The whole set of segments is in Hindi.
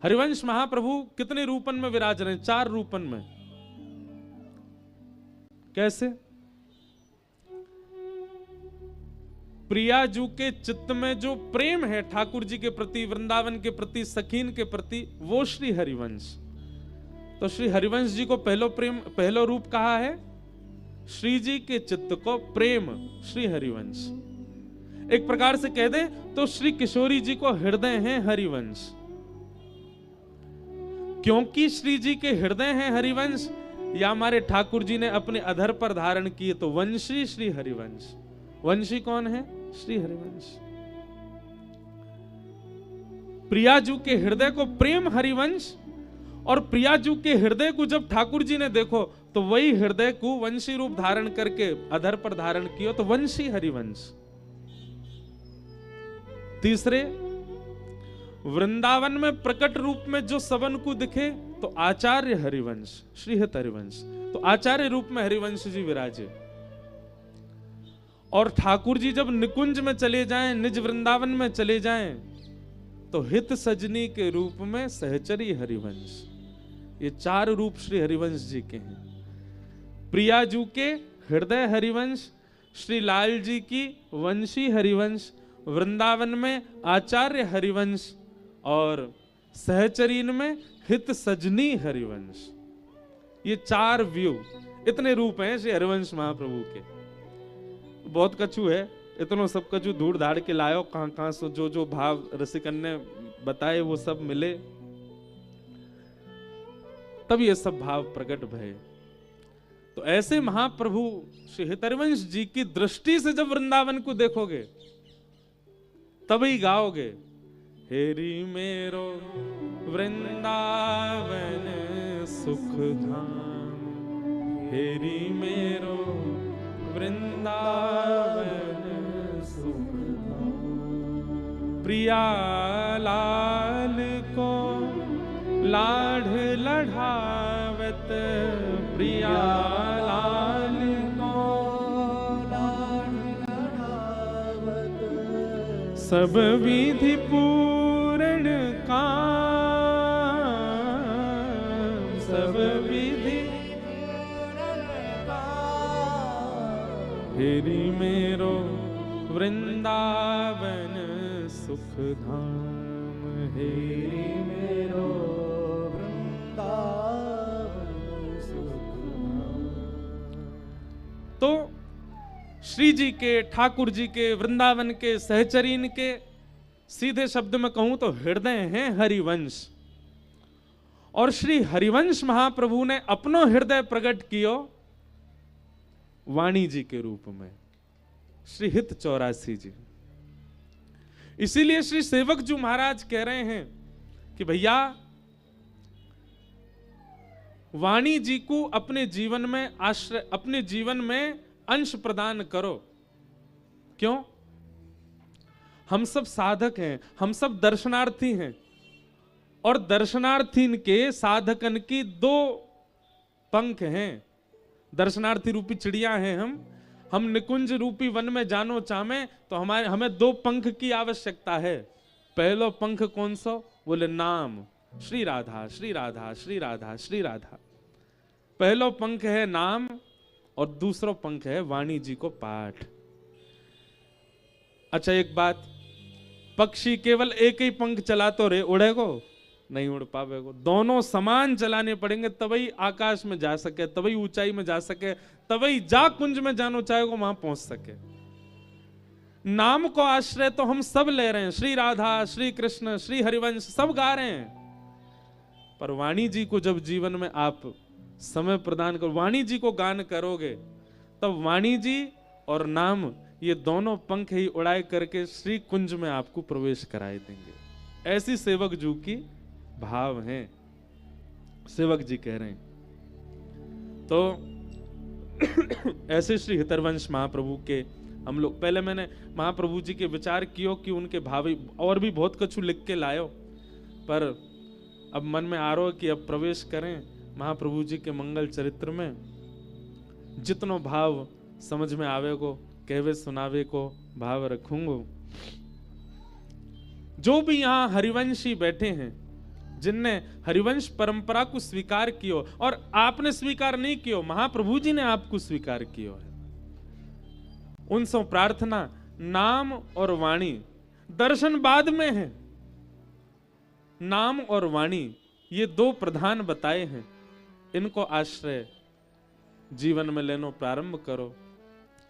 हरिवंश महाप्रभु कितने रूपन में विराज रहे हैं? 4 रूपन में। कैसे? प्रियाजू के चित्त में जो प्रेम है ठाकुर जी के प्रति, वृंदावन के प्रति, सखीन के प्रति, वो श्री हरिवंश। तो श्री हरिवंश जी को पहलो रूप कहा है। श्री जी के चित्त को प्रेम श्री हरिवंश। एक प्रकार से कह दे तो श्री किशोरी जी को हृदय है हरिवंश। क्योंकि श्री जी के हृदय है हरिवंश, या हमारे ठाकुर जी ने अपने अधर पर धारण किए तो वंशी श्री हरिवंश। वंशी कौन है? श्री हरिवंश। प्रियाजू के हृदय को प्रेम हरिवंश, और प्रियाजू के हृदय को जब ठाकुर जी ने देखो तो वही हृदय को वंशी रूप धारण करके अधर पर धारण किया तो वंशी हरिवंश। तीसरे, वृंदावन में प्रकट रूप में जो सबन को दिखे तो आचार्य हरिवंश, श्रीहित हरिवंश। तो आचार्य रूप में हरिवंश जी विराजे। और ठाकुर जी जब निकुंज में चले जाएं, निज वृंदावन में चले जाएं, तो हित सजनी के रूप में सहचरी हरिवंश। ये 4 रूप श्री हरिवंश जी के हैं। प्रियाजू के हृदय हरिवंश, श्री लाल जी की वंशी हरिवंश, वृंदावन में आचार्य हरिवंश, और सहचरीन में हित सजनी हरिवंश। ये 4 व्यू, इतने रूप हैं श्री हरिवंश महाप्रभु के। बहुत कछु है, इतनो सब कछु धूड़ धाड़ के लायो, कहां से जो जो भाव रसिकन ने बताए वो सब मिले, तब ये सब भाव प्रकट भये। तो ऐसे महाप्रभु श्री हितरवंश जी की दृष्टि से जब वृंदावन को देखोगे तभी गाओगे, हेरी मेरो वृंदावन सुख धाम, हेरी मेरो वृंदावन सुख धाम। प्रिया लाल को लाढ़ लढ़ावत, प्रिया लाल को लाढ़ लढ़ावत, सब विधि पूर्ण काम, सब विधि हेरी मेरो वृंदावन सुख धाम, हेरी मेरो वृंदावन सुख धाम। तो श्री जी के, ठाकुर जी के, वृंदावन के, सहचरीन के, सीधे शब्द में कहूं तो हृदय हैं हरिवंश। और श्री हरिवंश महाप्रभु ने अपनो हृदय प्रकट कियो वाणी जी के रूप में, श्री हित 84 जी। इसीलिए श्री सेवक जी महाराज कह रहे हैं कि भैया वाणी जी को अपने जीवन में आश्रय, अपने जीवन में अंश प्रदान करो। क्यों? हम सब साधक हैं, हम सब दर्शनार्थी हैं, और दर्शनार्थीन के साधकन की 2 पंख हैं। दर्शनार्थी रूपी चिड़िया हैं हम निकुंज रूपी वन में जानो चाहे तो हमें 2 पंख की आवश्यकता है। पहलो पंख कौन सा? बोले नाम, श्री राधा श्री राधा श्री राधा श्री राधा। पहलो पंख है नाम, और दूसरो पंख है वाणी जी को पाठ। अच्छा एक बात, पक्षी केवल एक ही पंख चला तो रे उड़ेगो? नहीं उड़ पावेगो। दोनों समान चलाने पड़ेंगे तभी आकाश में जा सके, तभी ऊंचाई में जा सके, तभी जा कुंज में जानो चाहेगो वहां पहुंच सके। नाम को आश्रय तो हम सब ले रहे हैं, श्री राधा श्री कृष्ण श्री हरिवंश सब गा रहे हैं, पर वाणी जी को जब जीवन में आप समय प्रदान करो, वाणी जी को गान करोगे, तब वाणी जी और नाम ये दोनों पंख ही उड़ाए करके श्री कुंज में आपको प्रवेश कराए देंगे। ऐसी सेवक जू की भाव हैं, सेवक जी कह रहे हैं। तो ऐसे श्री हितरवंश महाप्रभु के हम लोग, पहले मैंने महाप्रभु जी के विचार कियो कि उनके भावी और भी बहुत कुछ लिख के लायो, पर अब मन में आ रहा है कि अब प्रवेश करें महाप्रभु जी के मंगल चरित्र में। जितनो भाव समझ में आवे को, कहवे सुनावे को भाव रखूंगो। जो भी यहाँ हरिवंशी बैठे हैं, जिनने हरिवंश परंपरा को स्वीकार कियो, और आपने स्वीकार नहीं कियो, महाप्रभु जी ने आपको स्वीकार कियो है। उनसे प्रार्थना, नाम और वाणी, दर्शन बाद में है, नाम और वाणी ये दो प्रधान बताए हैं। इनको आश्रय जीवन में लेनो प्रारंभ करो।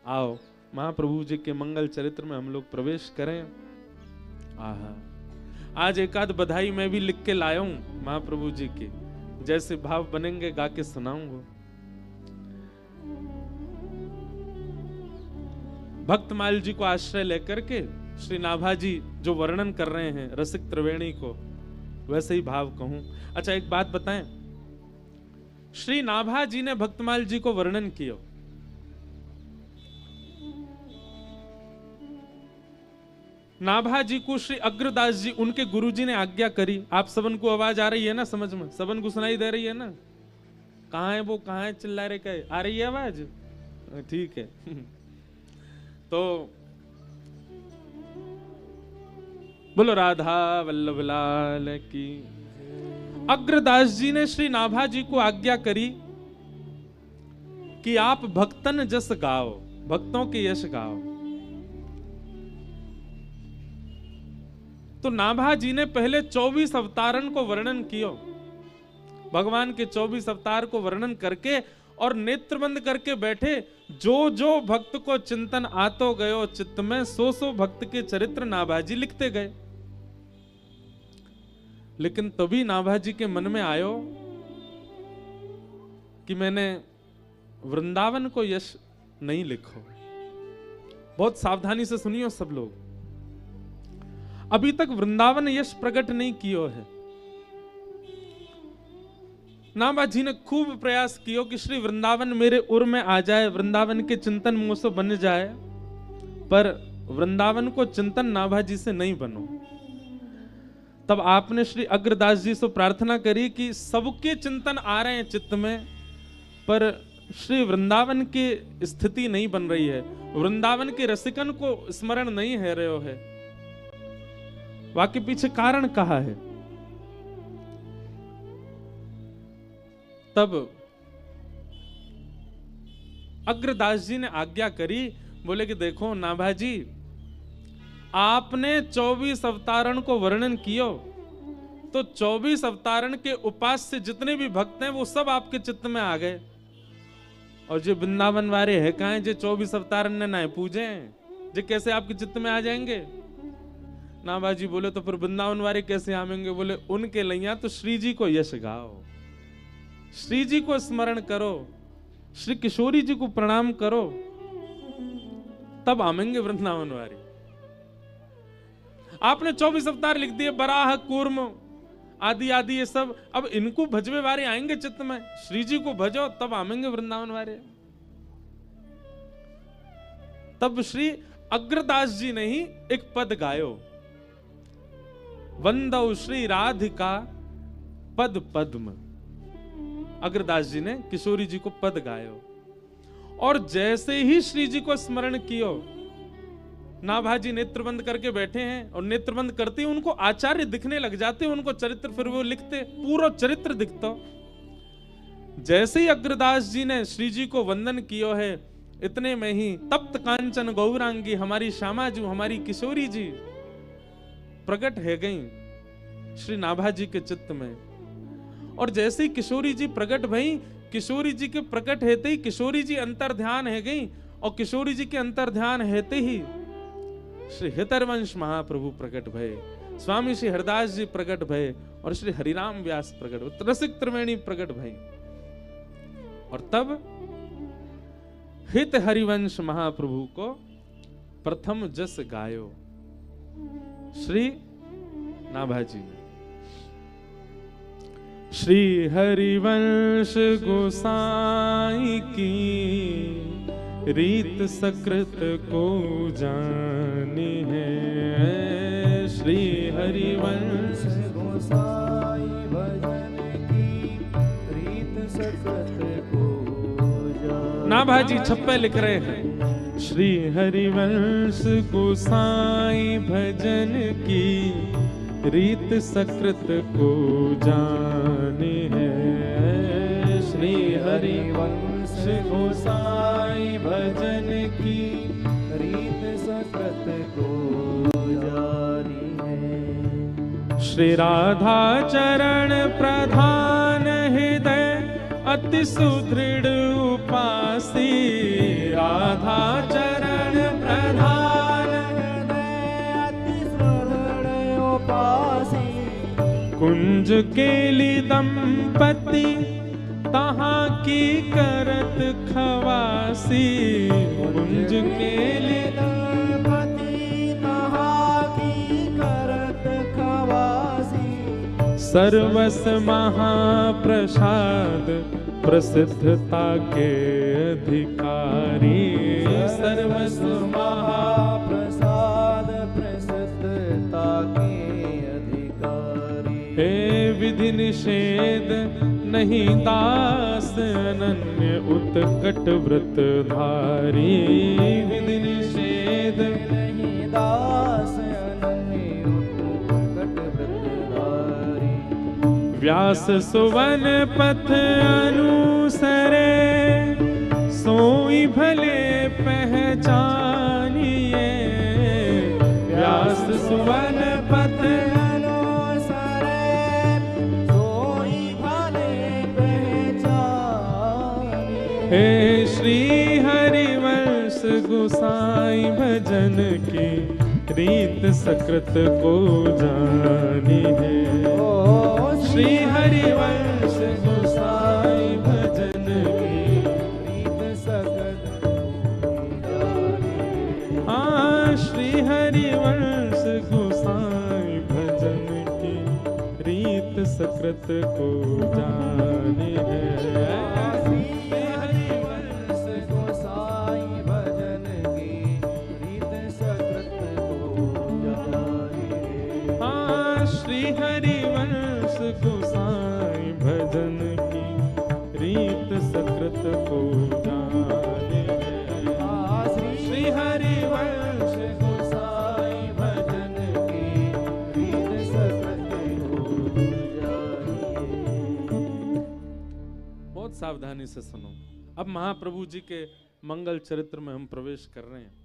आओ महाप्रभु जी के मंगल चरित्र में हम लोग प्रवेश करें। आहा, आज एक आध बधाई मैं भी लिख के लाया हूं महाप्रभु जी की, जैसे भाव बनेंगे गा के सुनाऊंगा। भक्तमाल जी को आश्रय लेकर के श्री नाभा जी जो वर्णन कर रहे हैं रसिक त्रिवेणी को, वैसे ही भाव कहूं। अच्छा एक बात बताएं, श्री नाभा जी ने भक्तमाल जी को वर्णन किया, नाभा जी को श्री अग्रदास जी उनके गुरुजी ने आज्ञा करी। आप सबन को आवाज आ रही है ना, समझ में सबन को सुनाई दे रही है ना? कहां है वो, कहां है, चिल्ला रहे कहे, आ रही है आवाज? ठीक है। तो बोलो राधा वल्लभ लाल की। अग्रदास जी ने श्री नाभा जी को आज्ञा करी कि आप भक्तन जस गाओ, भक्तों के यश गाओ। तो नाभा जी ने पहले 24 अवतारन को वर्णन कियो, भगवान के 24 अवतार को वर्णन करके और नेत्र बंद करके बैठे। जो जो भक्त को चिंतन आतो गयो चित्त में, सो भक्त के चरित्र नाभा जी लिखते गए। लेकिन तभी नाभा जी के मन में आयो कि मैंने वृंदावन को यश नहीं लिखो। बहुत सावधानी से सुनियो सब लोग, अभी तक वृंदावन यश प्रकट नहीं कियो है। नाभा जी ने खूब प्रयास कियो कि श्री वृंदावन मेरे उर में आ जाए, वृंदावन के चिंतन मुंह से बन जाए, पर वृंदावन को चिंतन नाभा जी से नहीं बनो। तब आपने श्री अग्रदास जी से प्रार्थना करी कि सबके चिंतन आ रहे हैं चित्त में, पर श्री वृंदावन की स्थिति नहीं बन रही है, वृंदावन के रसिकन को स्मरण नहीं है रहे हो है। वाक्य पीछे कारण कहा है। तब अग्रदास जी ने आज्ञा करी, बोले कि देखो नाभा जी, आपने 24 अवतारण को वर्णन कियो, तो 24 अवतारण के उपास्य जितने भी भक्त हैं वो सब आपके चित्त में आ गए। और जो वृंदावन वाले है कहां, जो 24 अवतारण ने ना पूजे हैं, जो कैसे आपके चित्त में आ जाएंगे? नाभा जी बोले तो फिर वृंदावन वाले कैसे आवेंगे? बोले उनके लैया तो श्री जी को यश गाओ, श्री जी को स्मरण करो, श्री किशोरी जी को प्रणाम करो, तब आवेंगे वृंदावन वाले। आपने 24 अवतार लिख दिए, बराह कूर्म आदि आदि ये सब, अब इनको भजवे वाले आएंगे चित्त में, श्री जी को भजो तब आवेंगे वृंदावन वाले। तब श्री अग्रदास जी ने ही एक पद गायो, वंदौ श्री राधिका पद पद्म। अग्रदास जी ने किशोरी जी को पद गायो, और जैसे ही श्री जी को स्मरण कियो, नाभा जी नेत्र बंद करके बैठे हैं, और नेत्र बंद करते ही उनको आचार्य दिखने लग जाते, उनको चरित्र फिर वो लिखते, पूरा चरित्र दिखता। जैसे ही अग्रदास जी ने श्री जी को वंदन कियो है, इतने में ही तप्त कांचन गौरांगी हमारी श्यामा जी, हमारी किशोरी जी प्रकट है गई श्री नाभा जी के चित्त में। और जैसे ही किशोरी जी प्रकट भई, किशोरी जी के प्रकट हेते ही किशोरी जी अंतर ध्यान है गई, और किशोरी जी के अंतर ध्यान हेते ही श्री हितरवंश महाप्रभु प्रकट भये, स्वामी श्री हरदास जी प्रकट भये, और श्री हरिराम व्यास प्रकट भये, रसिक त्रिवेणी प्रकट भई। और तब हित हरिवंश महाप्रभु को प्रथम जस गायो श्री नाभा जी। श्री हरिवंश गोसाई की रीत सकृत को जानी है, श्री हरिवंश गोसाई भजन की रीत सकृत को जानी। नाभा जी छप्पे लिख रहे हैं, श्री हरिवंश गोसाई भजन की रीत सकृत को जाने है। श्री हरिवंश गोसाई भजन की रीत सकृत को जानी है। श्री राधा चरण प्रधान हृदय अति सुदृढ़ उपासी। राधा चरण प्रधान हृदय अति सुदृढ़ उपासी। कुंज केली दंपति तहाँ की करत खवासी। कुंज केली दंपति तहाँ की करत खवासी। सर्वस महाप्रसाद प्रसिद्धता के अधिकारी। सर्वस महाप्रसाद प्रसिद्धता के अधिकारी। हे विधि निषेध नहीं दास अनन्य उत्कट व्रत धारी। विधि निषेध नहीं दास अनन्य उत्कट व्रत धारी। व्यास सुवन पथ अनुसरे सोई भले पहचानिए। व्यास सुवन पथ अनुसरे सोई भले पहचानिए। हे श्री हरिवंश गोसाई भजन की रीत सकृत को जानी है। श्री हरिवंश गोसाई भजन की रीत सकृत को जानी। हाँ, श्री हरिवंश गोसाई भजन की रीत सकृत को जानी है। श्री हरिवंश गोसाई भजन की रीत सकृत को जानी है। हाँ, श्री हरिवंश गोसाई भजन की रीत सकृत को जाने है। श्री हरिवंश गोसाई भजन की रीत सकृत को जानी है। बहुत सावधानी से सुनो। अब महाप्रभु जी के मंगल चरित्र में हम प्रवेश कर रहे हैं।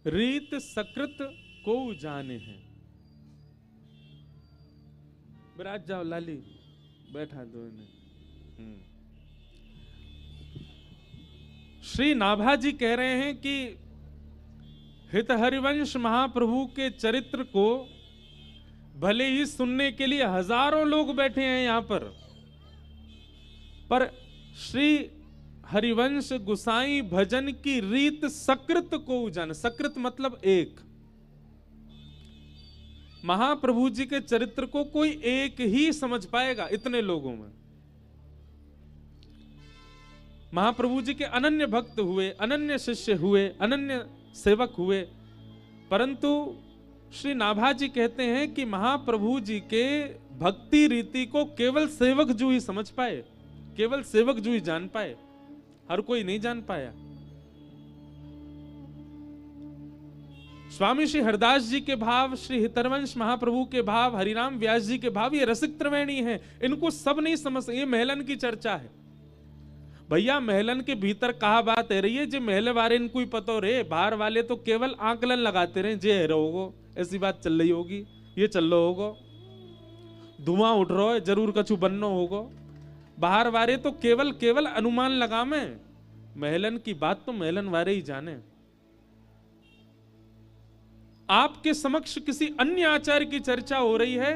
रीत सकृत को जाने हैं। विराज जाओ लाली, बैठा दो इन्हें। श्री नाभा जी कह रहे हैं कि हित हरिवंश महाप्रभु के चरित्र को भले ही सुनने के लिए हजारों लोग बैठे हैं यहां पर श्री हरिवंश गुसाई भजन की रीत सकृत को जान। सकृत मतलब एक। महाप्रभु जी के चरित्र को कोई एक ही समझ पाएगा इतने लोगों में। महाप्रभु जी के अनन्य भक्त हुए, अनन्य शिष्य हुए, अनन्य सेवक हुए, परंतु श्री नाभा जी कहते हैं कि महाप्रभु जी के भक्ति रीति को केवल सेवक जो ही समझ पाए, केवल सेवक जो ही जान पाए, हर कोई नहीं जान पाया। स्वामी श्री हरदास जी के भाव, श्री हितरवंश महाप्रभु के भाव, हरिराम व्यास जी के भाव, ये रसिक त्रिवेणी हैं। इनको सब नहीं समझ। ये महलन की चर्चा है भैया। महलन के भीतर कहा बात है रही है जो महल वाले इनको ही पतो रे, बाहर वाले तो केवल आकलन लगाते रहे। जे रहोगो ऐसी बात चल रही होगी, ये चल रहा होगा, धुआं उठ रहा है, जरूर कछु बनना होगा। बाहर वाले तो केवल अनुमान लगा में। महलन की बात तो महलन वाले ही जाने। आपके समक्ष किसी अन्य आचार्य की चर्चा हो रही है।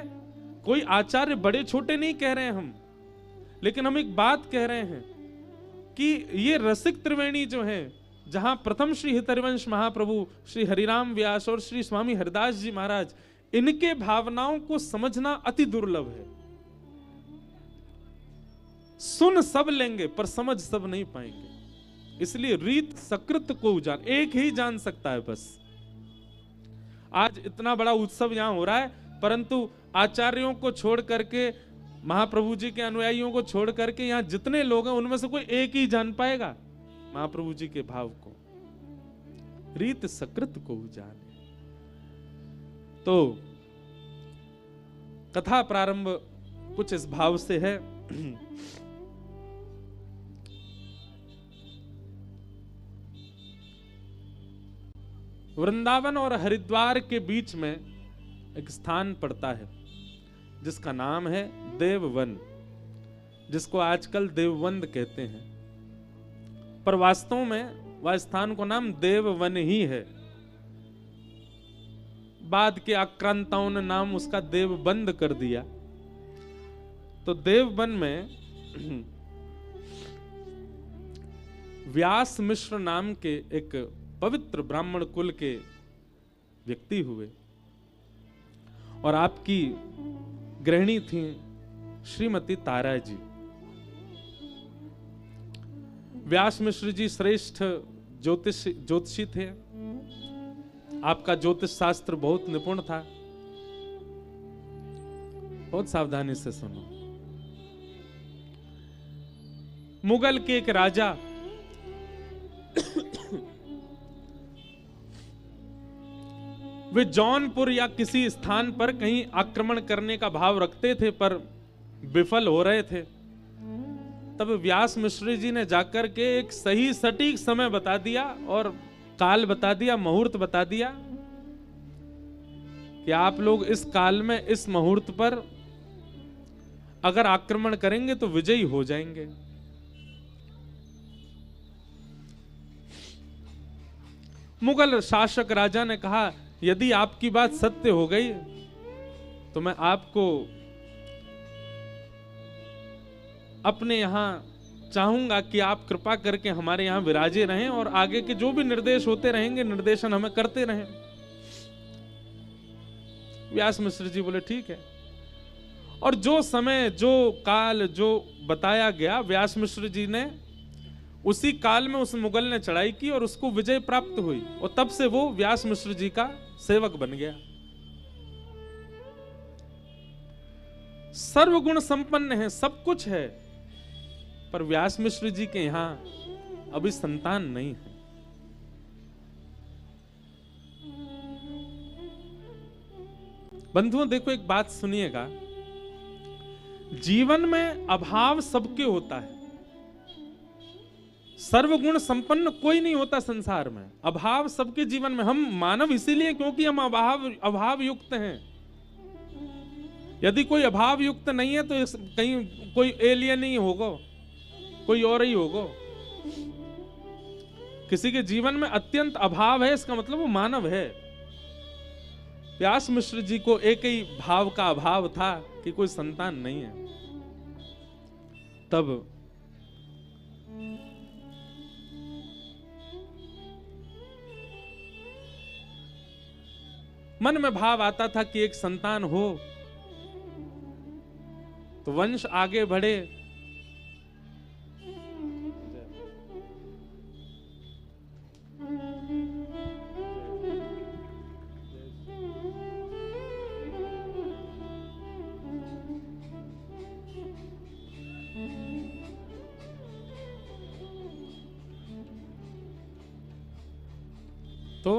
कोई आचार्य बड़े छोटे नहीं कह रहे हैं हम, लेकिन हम एक बात कह रहे हैं कि ये रसिक त्रिवेणी जो है, जहां प्रथम श्री हितरवंश महाप्रभु, श्री हरिराम व्यास और श्री स्वामी हरदास जी महाराज, इनके भावनाओं को समझना अति दुर्लभ है। सुन सब लेंगे पर समझ सब नहीं पाएंगे। इसलिए रीत सकृत को जान, एक ही जान सकता है बस। आज इतना बड़ा उत्सव यहां हो रहा है, परंतु आचार्यों को छोड़ करके, महाप्रभु जी के अनुयायियों को छोड़ करके यहां जितने लोग हैं उनमें से कोई एक ही जान पाएगा महाप्रभु जी के भाव को। रीत सकृत को जाने। तो कथा प्रारंभ कुछ इस भाव से है। वृंदावन और हरिद्वार के बीच में एक स्थान पड़ता है जिसका नाम है देववन, जिसको आजकल देवबंद कहते हैं, पर वास्तव में वह स्थान को नाम देववन ही है। बाद के आक्रांताओं ने नाम उसका देवबंद कर दिया। तो देववन में व्यास मिश्र नाम के एक पवित्र ब्राह्मण कुल के व्यक्ति हुए और आपकी गृहिणी थी श्रीमती तारा जी। व्यास मिश्र जी श्रेष्ठ ज्योतिषी थे। आपका ज्योतिष शास्त्र बहुत निपुण था। बहुत सावधानी से सुनो। मुगल के एक राजा वे जौनपुर या किसी स्थान पर कहीं आक्रमण करने का भाव रखते थे पर विफल हो रहे थे। तब व्यास मिश्र जी ने जाकर के एक सही सटीक समय बता दिया और काल बता दिया, मुहूर्त बता दिया कि आप लोग इस काल में इस मुहूर्त पर अगर आक्रमण करेंगे तो विजयी हो जाएंगे। मुगल शासक राजा ने कहा, यदि आपकी बात सत्य हो गई तो मैं आपको अपने यहां चाहूंगा कि आप कृपा करके हमारे यहां विराजे रहें और आगे के जो भी निर्देश होते रहेंगे निर्देशन हमें करते रहें। व्यास मिश्र जी बोले ठीक है। और जो समय, जो काल, जो बताया गया, व्यास मिश्र जी ने उसी काल में उस मुगल ने चढ़ाई की और उसको विजय प्राप्त हुई और तब से वो व्यास मिश्र जी का सेवक बन गया। सर्वगुण संपन्न है, सब कुछ है, पर व्यास मिश्र जी के यहां अभी संतान नहीं है। बंधुओं देखो, एक बात सुनिएगा, जीवन में अभाव सबके होता है। सर्वगुण संपन्न कोई नहीं होता संसार में। अभाव सबके जीवन में। हम मानव इसीलिए क्योंकि हम अभाव युक्त हैं। यदि कोई अभाव युक्त नहीं है तो कहीं कोई एलियन ही होगा, कोई और ही होगा। किसी के जीवन में अत्यंत अभाव है, इसका मतलब वो मानव है। व्यास मिश्र जी को एक ही भाव का अभाव था कि कोई संतान नहीं है। तब मन में भाव आता था कि एक संतान हो तो वंश आगे बढ़े। तो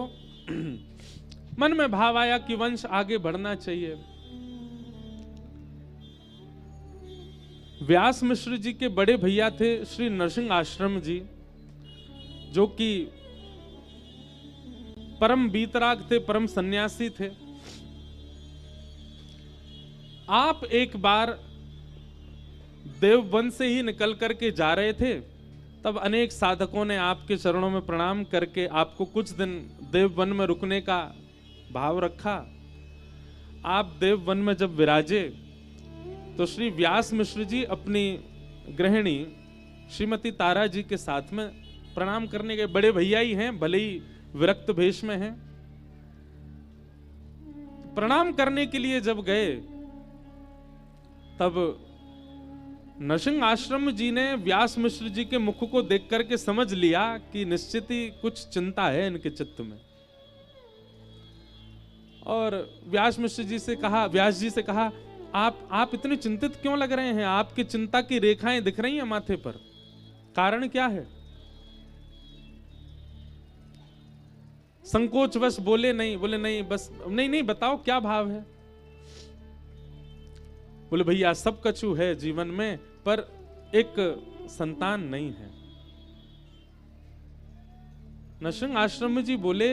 मन में भाव आया कि वंश आगे बढ़ना चाहिए। व्यास मिश्र जी के बड़े भैया थे श्री नरसिंह आश्रम जी, जो कि परम बीतराग थे, परम सन्यासी थे। आप एक बार देववन से ही निकल करके जा रहे थे, तब अनेक साधकों ने आपके चरणों में प्रणाम करके आपको कुछ दिन देववन में रुकने का भाव रखा। आप देववन में जब विराजे तो श्री व्यास मिश्र जी अपनी गृहिणी श्रीमती तारा जी के साथ में प्रणाम करने गए। बड़े भैया ही हैं, भले ही विरक्त भेष में हैं। प्रणाम करने के लिए जब गए तब नरसिंह आश्रम जी ने व्यास मिश्र जी के मुख को देख करके समझ लिया कि निश्चित ही कुछ चिंता है इनके चित्त में। और व्यास मिश्र जी से कहा, व्यास जी से कहा, आप इतने चिंतित क्यों लग रहे हैं? आपकी चिंता की रेखाएं दिख रही हैं माथे पर, कारण क्या है? संकोचवश बोले नहीं, बोले नहीं बस नहीं नहीं बताओ क्या भाव है। बोले भैया सब कछु है जीवन में पर एक संतान नहीं है। नरसिंह आश्रम जी बोले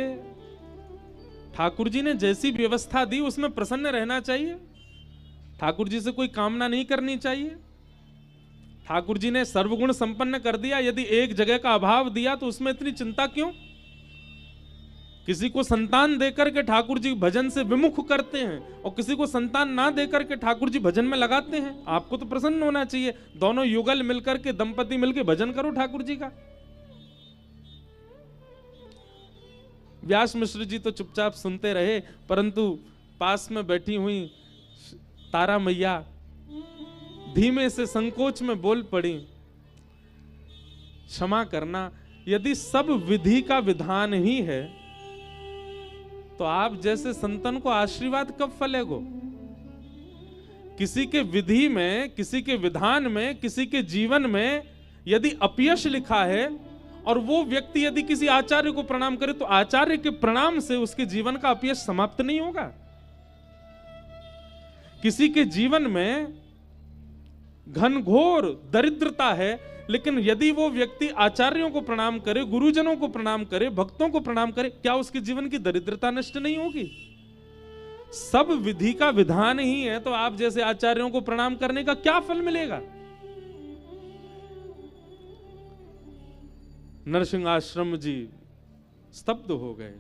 ठाकुर जी ने जैसी व्यवस्था दी उसमें प्रसन्न रहना चाहिए, ठाकुर जी से कोई कामना नहीं करनी चाहिए। ठाकुर जी ने सर्वगुण संपन्न कर दिया, यदि एक जगह का अभाव दिया तो उसमें इतनी चिंता क्यों? किसी को संतान देकर के ठाकुर जी भजन से विमुख करते हैं और किसी को संतान ना देकर के ठाकुर जी भजन में लगाते हैं। आपको तो प्रसन्न होना चाहिए, दोनों युगल मिलकर के दंपति मिलकर भजन करो ठाकुर जी का। व्यास मिश्र जी तो चुपचाप सुनते रहे, परंतु पास में बैठी हुई तारा मैया धीमे से संकोच में बोल पड़ी, क्षमा करना, यदि सब विधि का विधान ही है तो आप जैसे संतन को आशीर्वाद कब फलेगो? किसी के विधि में, किसी के विधान में, किसी के जीवन में यदि अपयश लिखा है और वो व्यक्ति यदि किसी आचार्य को प्रणाम करे तो आचार्य के प्रणाम से उसके जीवन का अपयश समाप्त नहीं होगा। किसी के जीवन में घनघोर दरिद्रता है, लेकिन यदि वो व्यक्ति आचार्यों को प्रणाम करे, गुरुजनों को प्रणाम करे, भक्तों को प्रणाम करे, क्या उसके जीवन की दरिद्रता नष्ट नहीं होगी? सब विधि का विधान ही है तो आप जैसे आचार्यों को प्रणाम करने का क्या फल मिलेगा? नरसिंह आश्रम जी स्तब्ध हो गए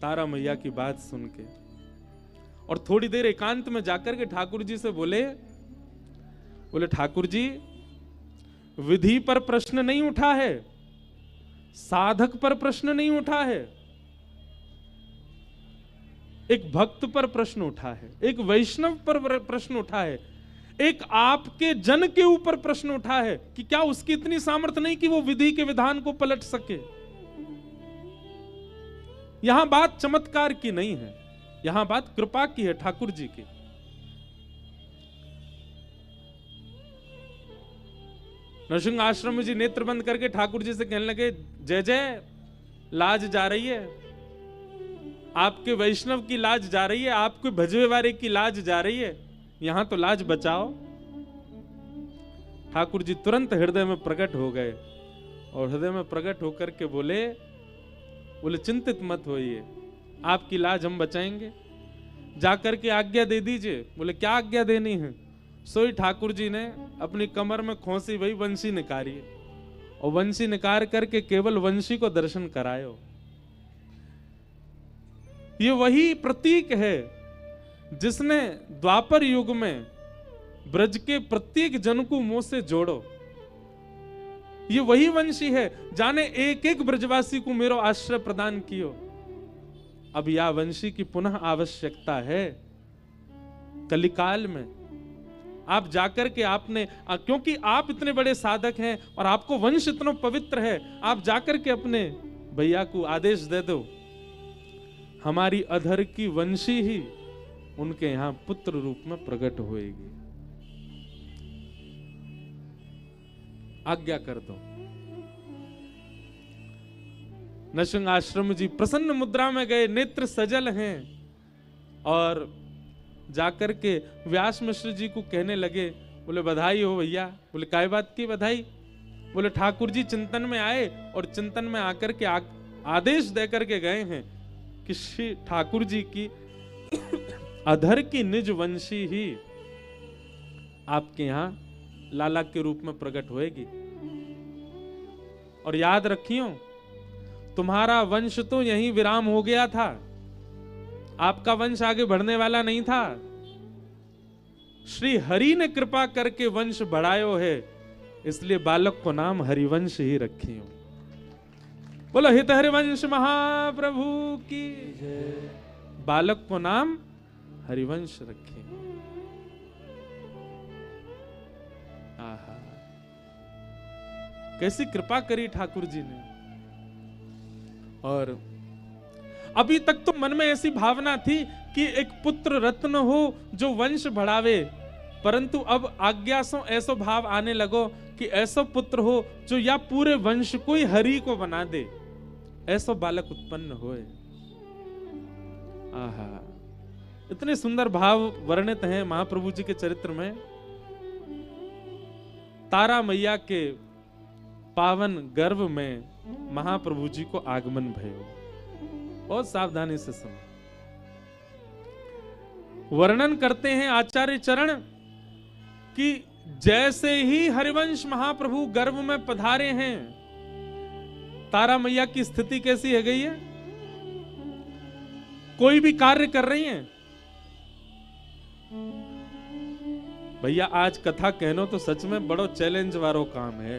तारा मैया की बात सुन के, और थोड़ी देर एकांत में जाकर के ठाकुर जी से बोले ठाकुर जी विधि पर प्रश्न नहीं उठा है, साधक पर प्रश्न नहीं उठा है, एक भक्त पर प्रश्न उठा है, एक वैष्णव पर प्रश्न उठा है, एक आपके जन के ऊपर प्रश्न उठा है कि क्या उसकी इतनी सामर्थ्य नहीं कि वो विधि के विधान को पलट सके। यहां बात चमत्कार की नहीं है, यहां बात कृपा की है, ठाकुर जी की। नरसिंह आश्रम जी नेत्र बंद करके ठाकुर जी से कहने लगे, जय जय, लाज जा रही है, आपके वैष्णव की लाज जा रही है, आपके भजवे वाले की लाज जा रही है, यहां तो लाज बचाओ। ठाकुर जी तुरंत हृदय में प्रकट हो गए और हृदय में प्रकट होकर के बोले चिंतित मत होइए, आपकी लाज हम बचाएंगे, जाकर के आज्ञा दे दीजिए। बोले क्या आज्ञा देनी है? सोई ठाकुर जी ने अपनी कमर में खोसी वही वंशी निकाली और वंशी निकाल करके केवल वंशी को दर्शन करायो। ये वही प्रतीक है जिसने द्वापर युग में ब्रज के प्रत्येक जन को मुंह से जोड़ो। ये वही वंशी है जाने एक एक ब्रजवासी को मेरो आश्रय प्रदान कियो। अब यह वंशी की पुनः आवश्यकता है कलिकाल में। आप जाकर के आपने, क्योंकि आप इतने बड़े साधक हैं और आपको वंश इतना पवित्र है, आप जाकर के अपने भैया को आदेश दे दो, हमारी अधर की वंशी ही उनके यहां पुत्र रूप में प्रकट होएगी, आज्ञा कर दो। नरसिंह आश्रम जी प्रसन्न मुद्रा में गए, नेत्र सजल हैं और जाकर के व्यास मिश्र जी को कहने लगे, बोले बधाई हो भैया। बोले काय बात की बधाई? बोले ठाकुर जी चिंतन में आए और चिंतन में आकर के आदेश देकर के गए हैं कि श्री ठाकुर जी की अधर की निज वंशी ही आपके यहां लाला के रूप में प्रकट होएगी। और याद रखियो, तुम्हारा वंश तो यहीं विराम हो गया था, आपका वंश आगे बढ़ने वाला नहीं था। श्री हरि ने कृपा करके वंश बढ़ायो है, इसलिए बालक को नाम हरिवंश ही रखियो। बोलो हित हरिवंश महाप्रभु की जय। बालक को नाम हरिवंश रखे। आहा, कैसी कृपा करी ठाकुर जी ने। और अभी तक तो मन में ऐसी भावना थी कि एक पुत्र रत्न हो जो वंश बढ़ावे, परंतु अब आज्ञा से ऐसा भाव आने लगो कि ऐसा पुत्र हो जो या पूरे वंश को ही हरि को बना दे, ऐसा बालक उत्पन्न होए। आहा, इतने सुंदर भाव वर्णित हैं महाप्रभु जी के चरित्र में। तारा मैया के पावन गर्भ में महाप्रभु जी को आगमन भयो। बहुत सावधानी से सुनो। वर्णन करते हैं आचार्य चरण कि जैसे ही हरिवंश महाप्रभु गर्भ में पधारे हैं, तारा मैया की स्थिति कैसी है गई है? कोई भी कार्य कर रही हैं। भैया आज कथा कहनो तो सच में बड़ो चैलेंज वारो काम है,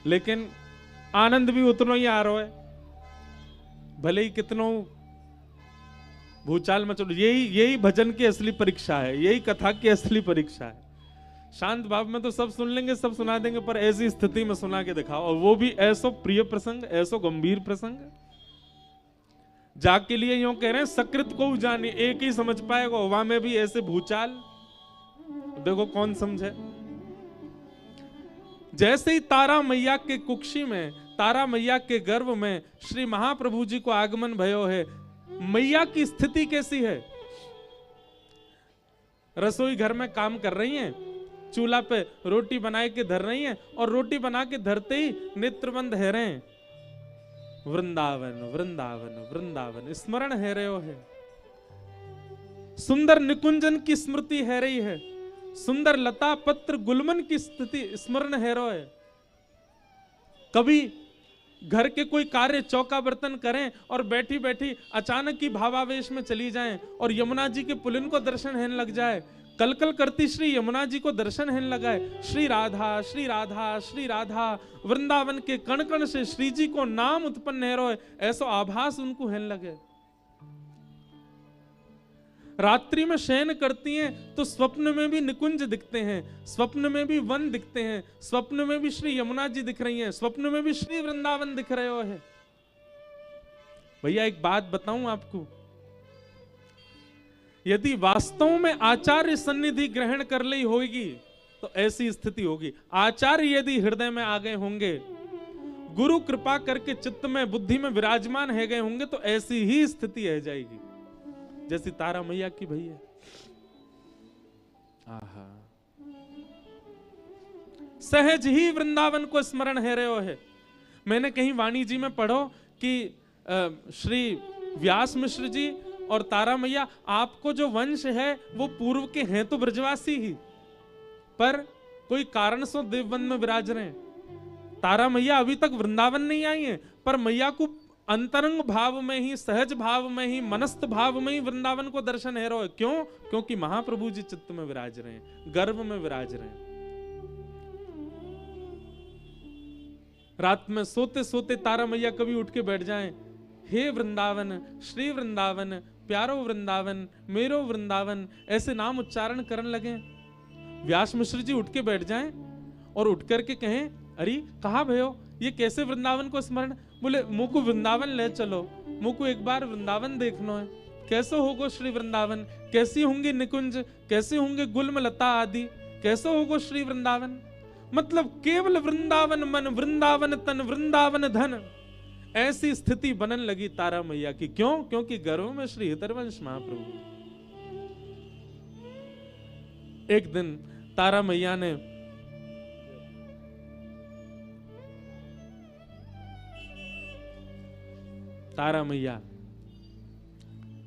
लेकिन आनंद भी उतना ही आ रहा है। भले ही कितनों भूचाल में चलो, यही भजन की असली परीक्षा है, यही कथा की असली परीक्षा है। शांत भाव में तो सब सुन लेंगे, सब सुना देंगे, पर ऐसी स्थिति में सुना के दिखाओ, और वो भी ऐसो प्रिय प्रसंग, ऐसो गंभीर प्रसंग। जाग के लिए यूं कह रहे हैं, सकृत को जाने एक ही समझ पाएगा, वहां में भी ऐसे भूचाल, देखो कौन समझे। जैसे ही तारा मैया के कुक्षी में, तारा मैया के गर्भ में श्री महाप्रभु जी को आगमन भयो है। मैया की स्थिति कैसी है? रसोई घर में काम कर रही हैं, चूल्हा पे रोटी बनाए के धर रही हैं, और रोटी बना के धरते ही नेत्रबंद है रहे हैं, वृंदावन वृंदावन वृंदावन स्मरण है रहे हो है। सुंदर निकुंजन की स्मृति है रही है, सुंदर लता पत्र गुलमन की स्थिति स्मरण है रहा है। कभी घर के कोई कार्य चौका बर्तन करें और बैठी बैठी अचानक ही भावावेश में चली जाएं और यमुना जी के पुलिन को दर्शन हेन लग जाए, कलकल करती श्री यमुना जी को दर्शन हेन लगाए, श्री राधा श्री राधा श्री राधा, वृंदावन के कण कण से श्री जी को नाम उत्पन्न है रोए, ऐसो आभास उनको हेन लगे। रात्रि में शयन करती हैं तो स्वप्न में भी निकुंज दिखते हैं, स्वप्न में भी वन दिखते हैं, स्वप्न में भी श्री यमुना जी दिख रही हैं, स्वप्न में भी श्री वृंदावन दिख रहे हो है। भैया एक बात बताऊं आपको, यदि वास्तव में आचार्य सन्निधि ग्रहण कर ली होगी तो ऐसी स्थिति होगी। आचार्य यदि हृदय में आ गए होंगे, गुरु कृपा करके चित्त में बुद्धि में विराजमान है गए होंगे, तो ऐसी ही स्थिति रह जाएगी जैसी तारा मैया की भैया। आहा, सहज ही वृंदावन को स्मरण है रहे हो है। मैंने कहीं वाणी जी में पढ़ो कि श्री व्यास मिश्र जी और तारा मैया, आपको जो वंश है वो पूर्व के हैं तो ब्रजवासी ही, पर कोई कारण से देववन में विराज रहे हैं। तारा मैया अभी तक वृंदावन नहीं आई हैं, पर मैया को अंतरंग भाव में ही, सहज भाव में ही, मनस्थ भाव में ही वृंदावन को दर्शन है रहा है। क्यों? क्योंकि महाप्रभु जी चित्त में विराज रहे हैं, गर्भ में विराज रहे हैं। रात में सोते सोते तारा मैया कभी उठ के बैठ जाएं, हे वृंदावन, श्री वृंदावन, प्यारो वृंदावन, मेरो वृंदावन, ऐसे नाम उच्चारण करने लगे। व्यास मिश्र जी उठ के बैठ जाएं और उठ करके कहें, अरे कहाँ भयो, ये कैसे वृंदावन को स्मरण? बोले मुझ को वृंदावन ले चलो, मुझ को एक बार वृंदावन देखना है। कैसे होगो श्री वृंदावन, कैसी होंगे निकुंज, कैसे होंगे गुल्म लता आदि, कैसे होगो श्री वृंदावन? मतलब केवल वृंदावन मन, वृंदावन तन, वृंदावन धन, ऐसी स्थिति बनन लगी तारा मैया की। क्यों? क्योंकि गर्भ में श्री हितरवंश महाप्रभु। एक दिन तारा मैया ने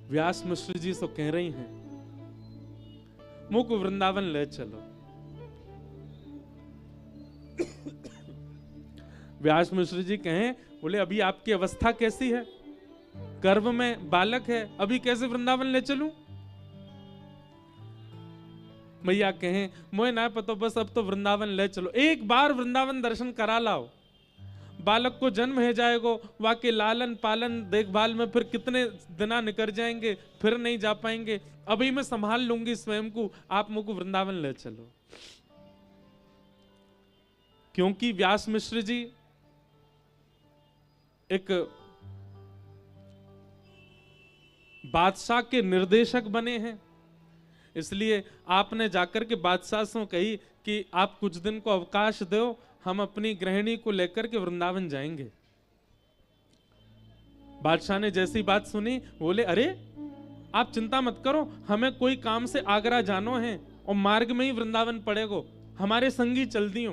व्यास मिश्र जी से कह रही हैं, मुझ को वृंदावन ले चलो। व्यास मिश्र जी कहें, बोले अभी आपकी अवस्था कैसी है, गर्भ में बालक है, अभी कैसे वृंदावन ले चलूं? मैया कहें, मुझे ना पता, बस अब तो वृंदावन ले चलो, एक बार वृंदावन दर्शन करा लाओ। बालक को जन्म है जाएगो, वाके लालन पालन देखभाल में फिर कितने दिना निकल जाएंगे, फिर नहीं जा पाएंगे, अभी मैं संभाल लूंगी स्वयं को, आप मुझको वृंदावन ले चलो। क्योंकि व्यास मिश्र जी एक बादशाह के निर्देशक बने हैं, इसलिए आपने जाकर के बादशाह से कही कि आप कुछ दिन को अवकाश दो, हम अपनी गृहिणी को लेकर के वृंदावन जाएंगे। बादशाह ने जैसी बात सुनी बोले अरे आप चिंता मत करो, हमें कोई काम से आगरा जानो है और मार्ग में ही वृंदावन पड़ेगो, हमारे संगी चल दियो।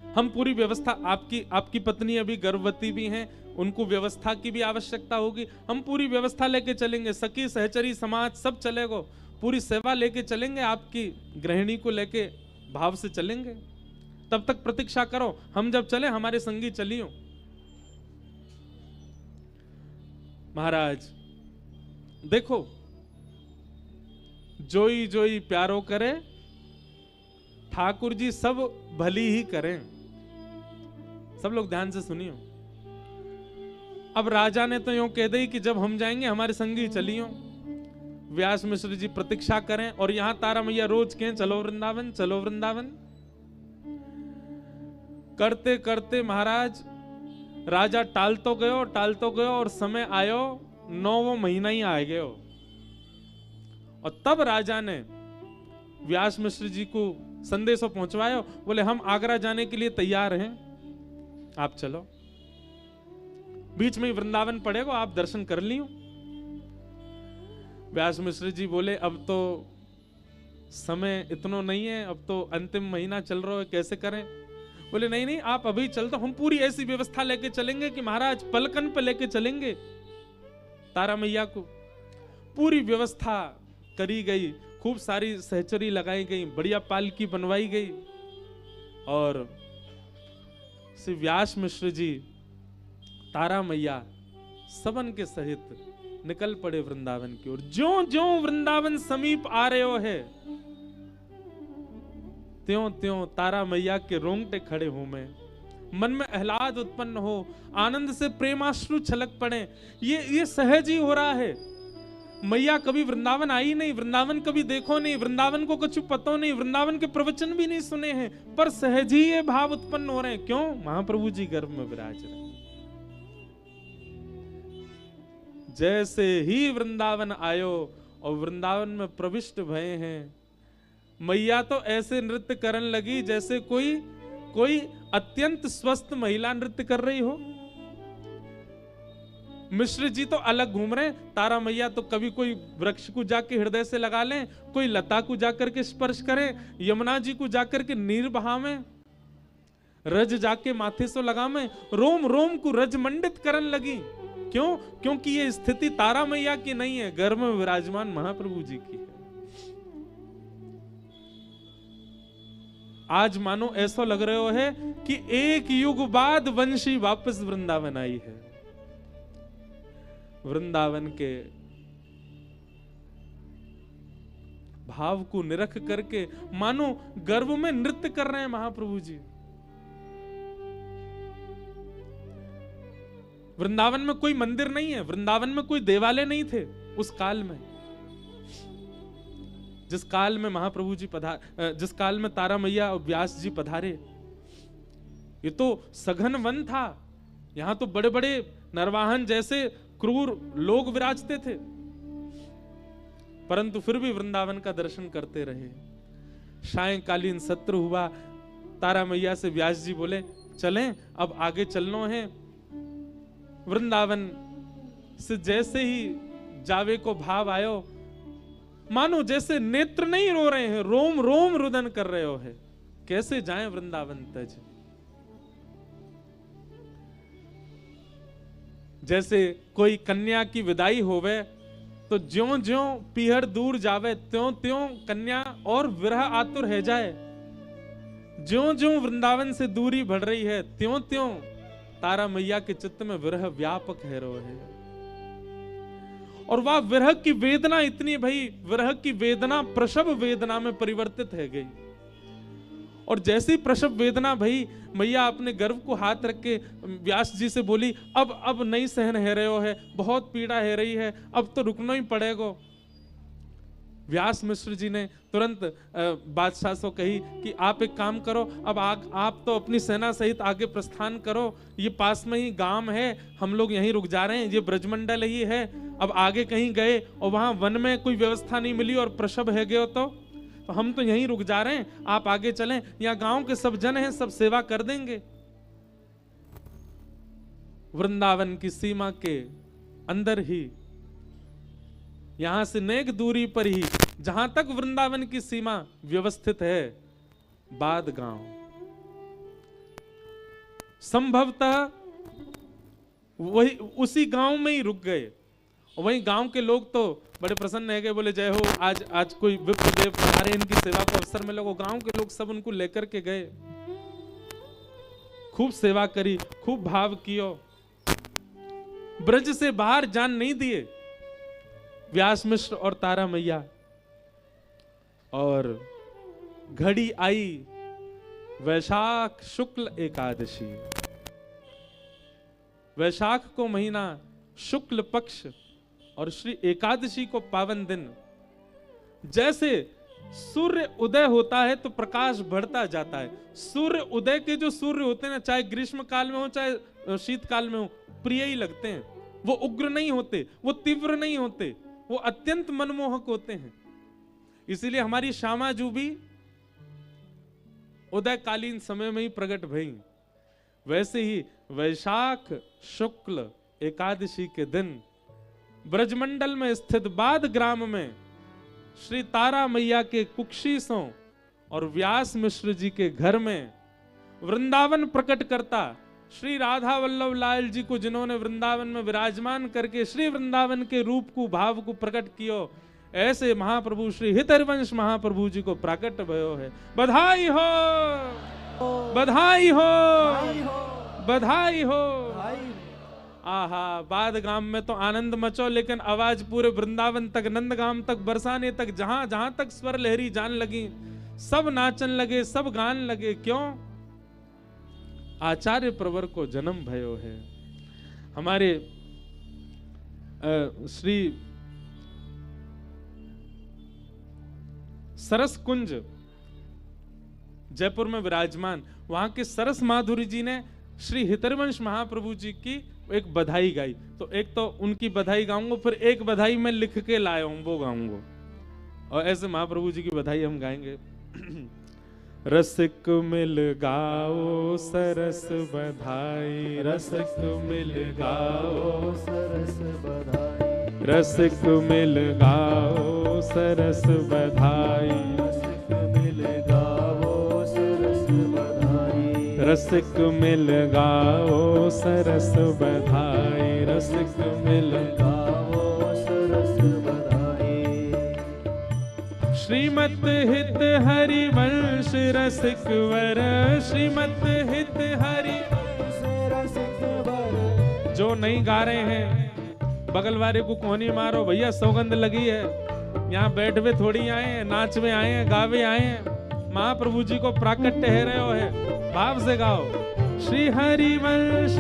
हम पूरी व्यवस्था, आपकी पत्नी अभी गर्भवती भी हैं, उनको व्यवस्था की भी आवश्यकता होगी, हम पूरी व्यवस्था लेके चलेंगे, सखी सहचरी समाज सब चलेगो, पूरी सेवा लेके चलेंगे, आपकी गृहिणी को लेके भाव से चलेंगे, तब तक प्रतीक्षा करो, हम जब चले हमारे संगी चलियो। महाराज देखो, जोई जोई प्यारो करे, ठाकुर जी सब भली ही करें। सब लोग ध्यान से सुनियो। अब राजा ने तो यूं कह दी कि जब हम जाएंगे हमारे संगी चलियो। व्यास मिश्र जी प्रतीक्षा करें और यहां तारा मैया रोज कहें चलो वृंदावन, चलो वृंदावन। करते करते महाराज राजा टालतो गयो और समय आयो 9वां महीना ही आ गयो। और तब राजा ने व्यास मिश्र जी को संदेशो पहुंचवायो, बोले हम आगरा जाने के लिए तैयार हैं, आप चलो, बीच में ही वृंदावन पड़ेगा, आप दर्शन कर लियो। व्यास मिश्र जी बोले अब तो समय इतना नहीं है, अब तो अंतिम महीना चल रहा है, कैसे करें? बोले नहीं नहीं आप अभी चल, तो हम पूरी ऐसी व्यवस्था लेके चलेंगे कि महाराज पलकन पे लेके चलेंगे तारा मैया को। पूरी व्यवस्था करी गई, खूब सारी सहचरी लगाई गई, बढ़िया पालकी बनवाई गई और श्री व्यास मिश्र जी तारा मैया सबन के सहित निकल पड़े वृंदावन की ओर। ज्यों ज्यों वृंदावन समीप आ रहे हो है, त्यों त्यों तारा मैया के रोंगटे खड़े हो में, मन में आह्लाद उत्पन्न हो, आनंद से प्रेमाश्रु छलक पड़े। ये सहज ही हो रहा है। मैया कभी वृंदावन आई नहीं, वृंदावन कभी देखो नहीं, वृंदावन को कुछ पता नहीं, वृंदावन के प्रवचन भी नहीं सुने हैं, पर सहज ही ये भाव उत्पन्न हो रहे हैं। क्यों? महाप्रभु जी गर्भ में विराज रहे। जैसे ही वृंदावन आयो और वृंदावन में प्रविष्ट भये हैं, मैया तो ऐसे नृत्य करने लगी जैसे कोई अत्यंत स्वस्थ महिला नृत्य कर रही हो। मिश्र जी तो अलग घूम रहे हैं, तारा मैया तो कभी कोई वृक्ष को जाके हृदय से लगा लें, कोई लता को जाकर के स्पर्श करें, यमुना जी को जाकर के नीर बहावें, रज जाके माथे से लगावें, रोम रोम को रज मंडित करने लगी। क्यों? क्योंकि ये स्थिति तारा मैया की नहीं है, गर्भ में विराजमान महाप्रभु जी की है। आज मानो ऐसा लग रहे हो है कि एक युग बाद वंशी वापस वृंदावन आई है। वृंदावन के भाव को निरख करके मानो गर्भ में नृत्य कर रहे हैं महाप्रभु जी। वृंदावन में कोई मंदिर नहीं है, वृंदावन में कोई देवालय नहीं थे उस काल में, जिस काल में महाप्रभु जी जिस काल में तारा मैया और व्यास जी पधारे। ये तो सघन वन था, यहां तो बड़े बड़े नरवाहन जैसे क्रूर लोग विराजते थे, परंतु फिर भी वृंदावन का दर्शन करते रहे। सायंकालीन सत्र हुआ, तारा मैया से व्यास जी बोले चलें, अब आगे चलना है। वृंदावन से जैसे ही जावे को भाव आयो, मानो जैसे नेत्र नहीं रो रहे हैं, रोम रोम रुदन कर रहे हो है। कैसे जाएं वृंदावन तज? जैसे कोई कन्या की विदाई होवे तो ज्यों ज्यों पीहर दूर जावे, त्यों त्यों कन्या और विरह आतुर है जाए। ज्यों ज्यों वृंदावन से दूरी बढ़ रही है, त्यों त्यों तारा मैया के चित्त में विरह व्यापक है रो है। और वह विरह की वेदना इतनी भई, विरह की वेदना प्रसव वेदना में परिवर्तित है गई। और जैसी प्रसव वेदना भई, मैया अपने गर्भ को हाथ रख के व्यास जी से बोली अब नहीं सहन है रहे हो है, बहुत पीड़ा है रही है, अब तो रुकना ही पड़ेगा। व्यास मिश्र जी ने तुरंत बादशाह से कही कि आप एक काम करो, अब आप तो अपनी सेना सहित आगे प्रस्थान करो, ये पास में ही गांव है, हम लोग यहीं रुक जा रहे हैं, ये ब्रजमंडल ही है। अब आगे कहीं गए और वहां वन में कोई व्यवस्था नहीं मिली और प्रसव है गए तो हम तो यहीं रुक जा रहे हैं, आप आगे चलें, यहाँ गांव के सब जन हैं, सब सेवा कर देंगे। वृंदावन की सीमा के अंदर ही, यहां से नेक दूरी पर ही, जहां तक वृंदावन की सीमा व्यवस्थित है, बाद गांव। संभवतः वही उसी गांव में ही रुक गए। और वहीं गांव के लोग तो बड़े प्रसन्न है, बोले जय हो, आज कोई विप्रदेव पधारे, इनकी सेवा को अवसर मिला। वो गांव के लोग सब उनको लेकर के गए, खूब सेवा करी, खूब भाव कियो। ब्रज से बाहर जान नहीं दिए व्यास मिश्र और तारा मैया। और घड़ी आई वैशाख शुक्ल एकादशी, वैशाख को महीना, शुक्ल पक्ष और श्री एकादशी को पावन दिन। जैसे सूर्य उदय होता है तो प्रकाश बढ़ता जाता है। सूर्य उदय के जो सूर्य होते हैं ना, चाहे ग्रीष्म काल में हो चाहे शीतकाल में हो, प्रिय ही लगते हैं। वो उग्र नहीं होते, वो तीव्र नहीं होते, वो अत्यंत मनमोहक होते हैं। इसीलिए हमारी श्यामाजू भी उदयकालीन समय में ही प्रकट भई। वैसे ही वैशाख शुक्ल एकादशी के दिन ब्रजमंडल में स्थित बाद ग्राम में श्री तारा मैया के कुक्षीसों और व्यास मिश्र जी के घर में वृंदावन प्रकट करता श्री राधा वल्लभ लाल जी को, जिन्होंने वृंदावन में विराजमान करके श्री वृंदावन के रूप को, भाव को प्रकट कियो, ऐसे महाप्रभु श्री हितहरिवंश महाप्रभु जी को प्रकट भयो है। बधाई हो, बधाई हो, बधाई हो। आहा, बाद गांव में तो आनंद मचो, लेकिन आवाज पूरे वृंदावन तक, नंदगाम तक, बरसाने तक, जहां जहां तक स्वर लहरी जान लगी, सब नाचन लगे, सब गान लगे। क्यों? आचार्य प्रवर को जन्म भयो है। हमारे श्री सरस कुंज जयपुर में विराजमान, वहां के सरस माधुरी जी ने श्री हितहरिवंश महाप्रभु जी की एक बधाई गाई। तो एक तो उनकी बधाई गाऊंगा, फिर एक बधाई मैं लिख के लाया हूं, वो गाऊंगा। और ऐसे महाप्रभु जी की बधाई हम गाएंगे। रसिक मिल गाओ सरस बधाई, रसिक मिल गाओ सरस बधाई, रसिक मिल गाओ सरस बधाई, रसिक मिल गाओ सरस बधाई, रसिक मिल गाओ सरस बधाई, रसिक मिल गाओ सरस बधाई। श्रीमत हित हरि वंश रसिक वर, श्रीमत हित हरि वंश रसिक वर। जो नहीं गा रहे हैं बगल वाले को कोहनी मारो, भैया सौगंध लगी है, यहाँ बैठवे थोड़ी आए हैं, नाचवे आए हैं, गावे आए हैं, महाप्रभु जी को प्राकट ठहरे हो है, भाव से गाओ। श्री हरि वंश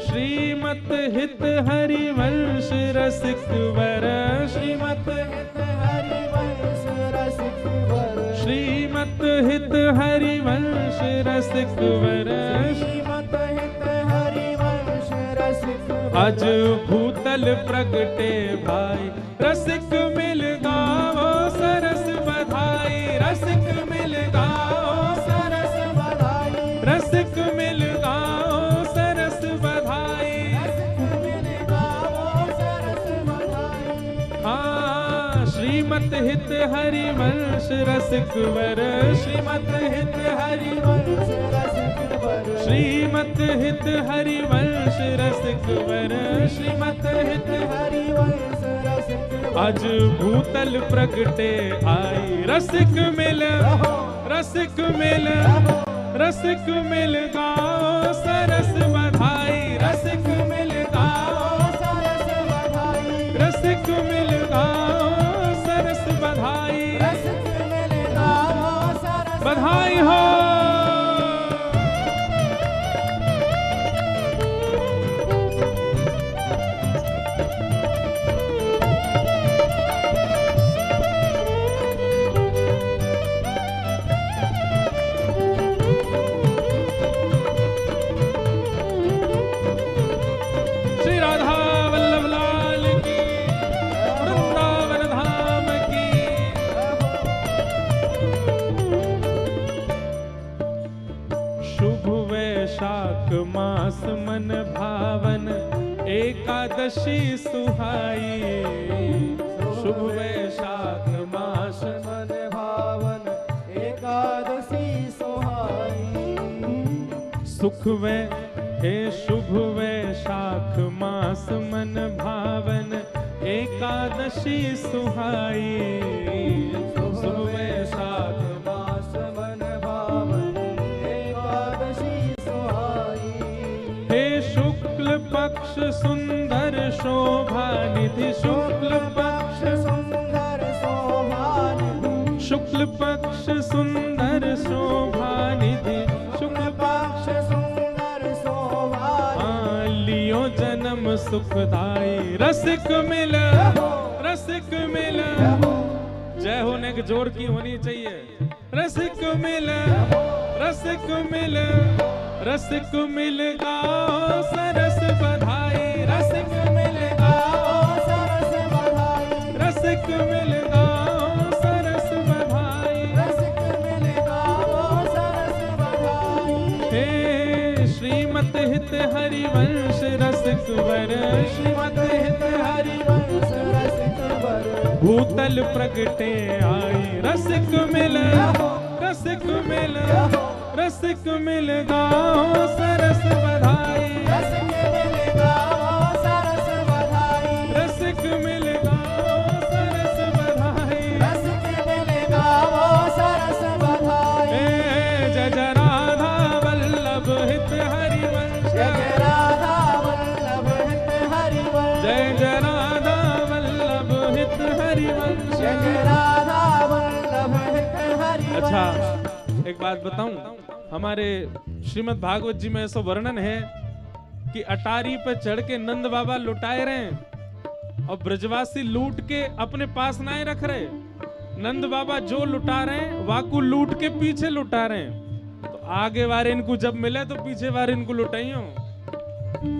श्रीमत हित हरि वंश रसिक वर, श्रीमत हित हरि वंश रसिक वर, श्रीमत हित हरि वंश रसिक वर, श्रीमत हित हरि वंश रसिक वर। अज भूतल प्रगटे भाई, रसिक मिल गाओ सरस बधाई, रसिक मिल गाओ सरस बधाई, रसिक मिल गाओ सरस बधाई, रसिक मिल गाओ सरस बधाई। हाँ, श्रीमत हित हरि वंश रसिक वर, श्रीमत हित हरि वंश रसिक वर, श्रीमत हित हरि वंश रसिक वर, श्रीमत हित हरि वंश रसिक वर। आज भूतल प्रगटे आई, रसिक मिल, रसिक मिल, रसिक मिल गाओ सरस बधाई, रसिक मिल गाओ सरस बधाई, रसिक मिल गाओ सरस बधाई, रसिक मिल गाओ सरस बधाई हो। एकादशी सुहाई, शुभ वैशाख मास मन भावन एकादशी सुहाई। सुख वे हे शुभ वैशाख मास मन भावन एकादशी सुहाई, शुभ वैशाख मास मन भावन एकादशी सुहाई। हे शुक्ल पक्ष सुंदर शोभा निधि, शुक्ल पक्ष सुंदर शोभा निधि, शुक्ल पक्ष सुंदर शोभा निधि, शुक्ल पक्ष सुंदर शोभा लियो जन्म सुखदाई। रसिक मिल, रसिक मिल, जय होने के जोर की होनी चाहिए। रसिक मिल, रसिक मिल, रसिक मिल गाओ सरस बधाई, रसिक मिल गाओ सरस बधाई, रसिक मिल गाओ सरस बधाई, रसिक मिल गाओ सरस बधाई। हे श्रीमत हित हरिवंश रसिक वर, श्रीमत हित हरिवंश रसिक वर, भूतल प्रगटे आई। रसिक मिल, रसिक मिल, रसिक मिल गाओ सरस बधाई, रसिक मिल गाओ सरस बधाई, रसिक मिल गाओ सरस बधाई, रसिक मिल गाओ सरस बधाई। जय जय राधा वल्लभ हित हरिवंश, जय जय राधा वल्लभ हित हरिवंश, जय जय राधा वल्लभ हित हरिवंश। जय जय राधा वल्लभ हित हरिवंश। अच्छा एक बात बताऊं, हमारे श्रीमद् भागवत जी में ऐसा वर्णन है कि अटारी पे चढ़ के नंद बाबा लुटाए रहे और ब्रजवासी लूट के अपने पास ना रख रहे। नंद बाबा जो लुटा रहे हैं वाकू लूट के पीछे लुटा रहे हैं। तो आगे वारे इनको जब मिले तो पीछे वारे इनको लुटाइयो।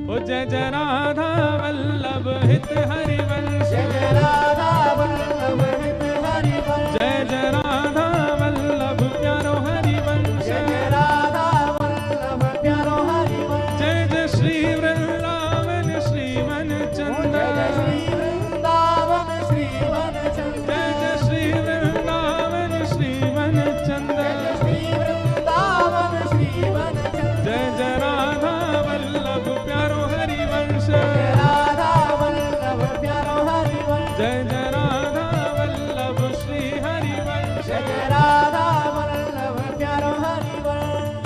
ओ जय जय राधा वल्लभ हित हरिवंश, जय जय राधा वल्लभ हित हरिवंश, जय जय राधा वल्लभ प्यारो हरिवंश, जय जय राधा वल्लभ प्यारो हरिवंश। जय जय श्री वृंदावन श्रीवन चंद्र, जय श्री वृंदावन श्रीवन चंद्र, जय जय श्री वृंदावन श्रीवन चंद्र, जय श्री वृंदावन श्रीवन चंद्र, जय जय राधा वल्लभ प्यारो हरिवंश, जय राधा वल्लभ प्यारो हरिवंश, जय जय राधा वल्लभ श्री हरिवंश। जय जय राधा वल्लभ प्यारो हरिवंश।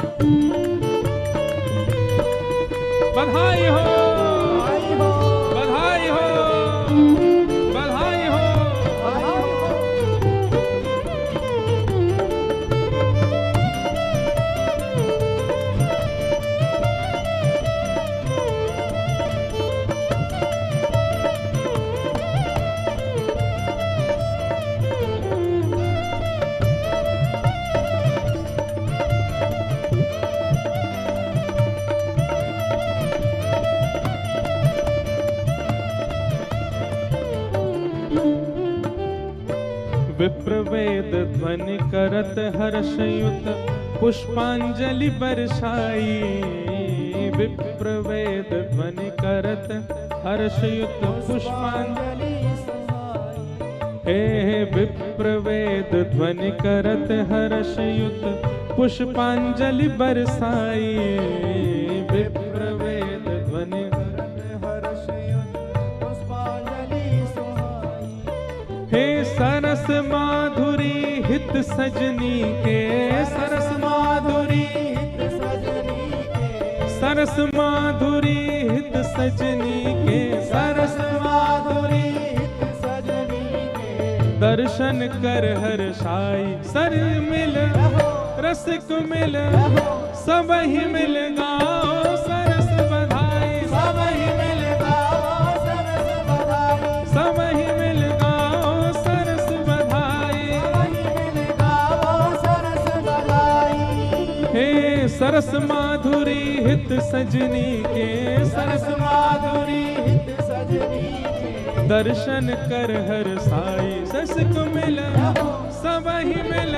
बधाई हो, आई हो, बधाई हो, बधाई हो। आई हो। विप्रवेद ध्वनि करत हर्षयुत पुष्पांजलि बरसाई, विप्रवेद ध्वनि करत हर्षयुत पुष्पांजलि। पुष्पांजलि सुहाई, हे विप्रवेद ध्वनि करत हर्षयुत पुष्पांजलि बरसाई, विप्रवेद ध्वनि हर्षयुत पुष्पांजलि सुहाई। हे सरस माधुरी हित सजनी के, सरस माधुरी हित सजनी के, सरस माधुरी हित सजनी के, सरस माधुरी हित सजनी के। दर्शन कर हर्षाई। सर मिल रसिक मिल सब ही मिल गाओ सरस बधाई, सब ही मिल गाओ सरस बधाई, सब ही मिल गाओ सरस बधाई। सब ही मिल गाओ सरस बधाई। हे सरस माधुरी हित सजनी के, सरस माधुरी हित सजनी के। दर्शन कर हर्षाई। ससिक मिल सब ही मिल,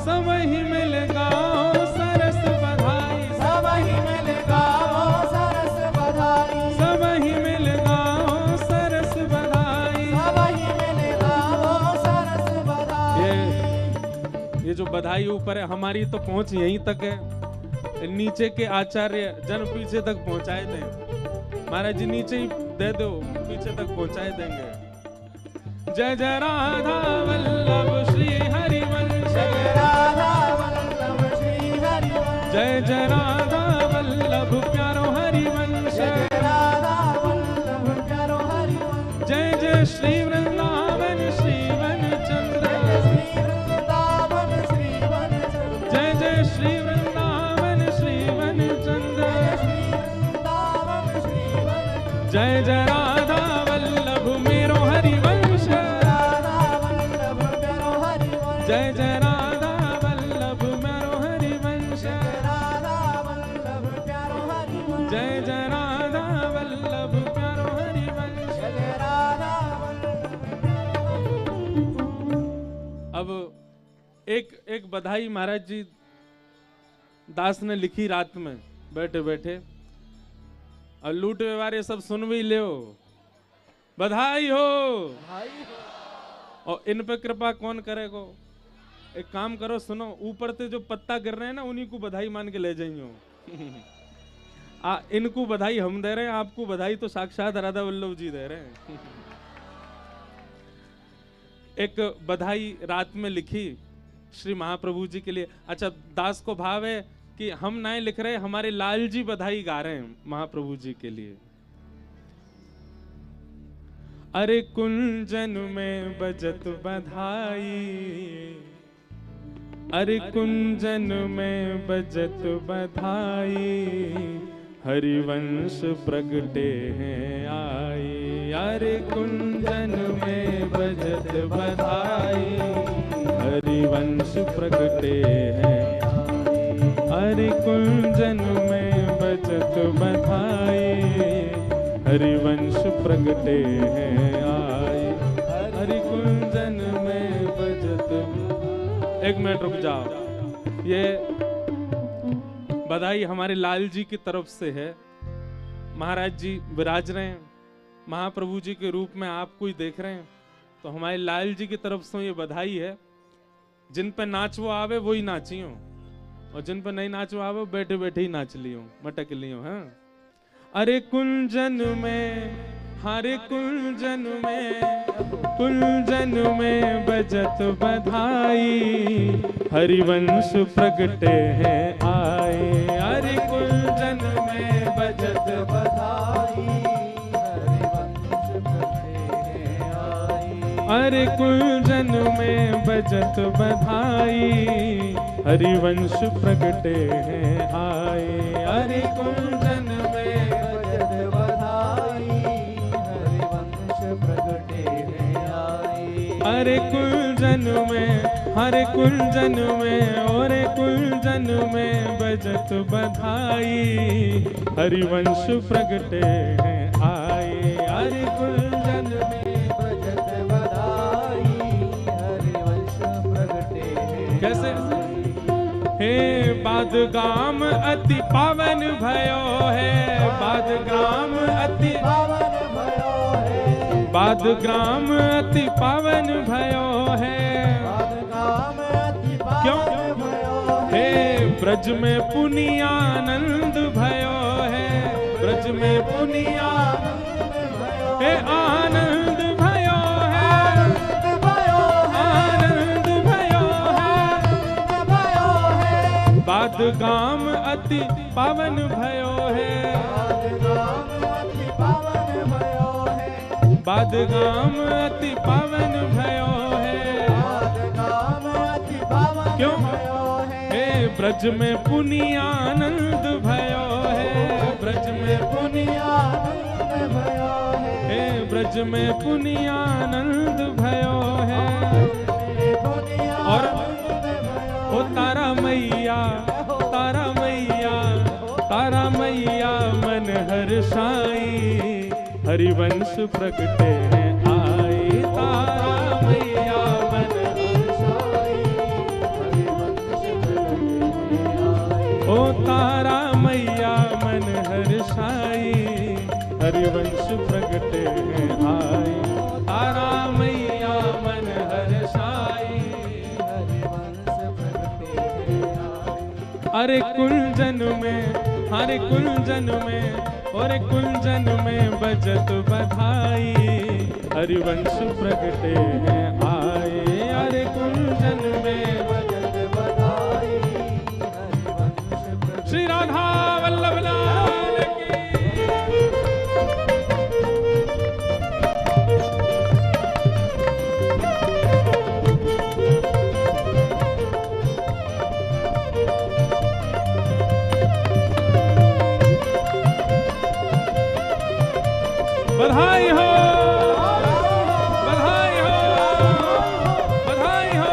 सब ही मिल गाओ सरस बधाई, सब ही मिल गाओ सरस बधाई, सब ही मिल गाओ बधाई ऊपर है, हमारी तो पहुंच यहीं तक है। नीचे के आचार्य जन पीछे तक पहुंचाए दें। महाराज जी नीचे ही दे दो, पीछे तक पहुंचाए देंगे। जय जय राधा वल्लभ श्री हरिवंश, जय राधा वल्लभ श्री हरिवंश, जय जय राधा वल्लभ प्यारो हरिवंश, जय राधा वल्लभ प्यारो हरिवंश, जय जय श्री वृंदावन श्री वनचंद्र, श्री वृंदावन श्री वनचंद्र, जय जय श्री वृंदावन श्री वनचंद्र, श्री वृंदावन श्री वनचंद्र, जय जय राधा वल्लभ मेरो हरिवंश, राधा वल्लभ प्यारो हरिवंश, जय जय राधा वल्लभ मेरो हरिवंश, राधा वल्लभ प्यारो हरिवंश, जय जय राधा वल्लभ प्यारो हरिवंश। जय राधा अब एक बधाई महाराज जी दास ने लिखी रात में बैठे बैठे, और लूट व्यवहार ये सब सुन भी ले, बधाई हो। भाई और इन पे कृपा कौन करेगो? एक काम करो, सुनो, ऊपर से जो पत्ता गिर रहे हैं ना, उन्हीं को बधाई मान के ले जाइयो। इनको बधाई हम दे रहे हैं, आपको बधाई तो साक्षात राधा वल्लभ जी दे रहे हैं। एक बधाई रात में लिखी श्री महाप्रभु जी के लिए। अच्छा, दास को भाव है कि हम ना लिख रहे, हमारे लाल जी बधाई गा रहे हैं महाप्रभु जी के लिए। अरे कुंजन में बजत बधाई, अरे कुंजन में बजत बधाई, हरिवंश प्रगटे हैं आई। अरे कुंजन में बजत बधाई, हरिवंश प्रगटे हैं। हरि कुंजन में बजत बधाई, हरिवंश प्रगटे हैं आई। हरि कुंजन में बजत। एक मिनट रुक जाओ, ये बधाई हमारे लाल जी की तरफ से है। महाराज जी विराज रहे हैं, महाप्रभु जी के रूप में आपको ही देख रहे हैं, तो हमारे लाल जी की तरफ से ये बधाई है। जिन पे नाचवो आवे वो ही नाचियो, और जिन पे नहीं नाचो आवे बैठे बैठे ही नाच लियो, मटक लियो। हाँ, अरे कुंजन में, हरे कुंजन में बजत बधाई, हरिवंश प्रगटे हैं आए। अरे कुंजन में बजत बधाई, हरिवंश प्रगटे हैं आई। अरे कुंजन में बजत बधाई, हरिवंश प्रगटे हैं आए। अरे कुंजन में बजत बधाई, हरिवंश प्रगटे हैं आई। अरे कुंजन में, हरे कुंजन में, और कुंजन में बजत बधाई, हरिवंश प्रगटे हैं आए। अरे कुंजन में बजत बधाई, हरिवंश प्रगटे हैं। कैसे? हे बादगाम अति पावन भयो है, बादगाम अति पावन भयो है, बादग्राम अति पावन भयो है। बादगाम अति पावन भयो है, हे ब्रज में पुनियानंद भयो है, ब्रज में पुनियानंद भयो हे आनंद भयो है, आनंद भयो है, आनंद भयो है। आनंद भयो है, बादगाम अति पावन भयो है, बादगाम अति पावन भयो है, बादगाम अति पावन भयो है। बादगाम अति पावन क्यों? भयो है, हे ब्रज में पुनियानंद भयो है, ब्रज में पुनियानंद भयो है, हे ब्रज में पुनियानंद भयो है। और ओ तारा मैया, तारा मैया, तारा मैया मन हर्षाई, हरिवंश प्रगटे हैं आए। तारा मैया मन हर्षाई, हरिवंश प्रगटे आई। ओ तारा मैया मन हर्षाई, हरिवंश प्रगटे हैं आए। तारा मैया मन हर्षाई, हरिवंश प्रगटे हरे कुंजन में, हरे कुंजन में, और कुंजन में बजत बधाई, हरिवंश प्रगटे हैं आए। हरे कुंजन में बजत बधाई, हरिवंश प्रगटे। श्री राधा वल्लभ लाल की। बधाई हो, बधाई हो, बधाई हो।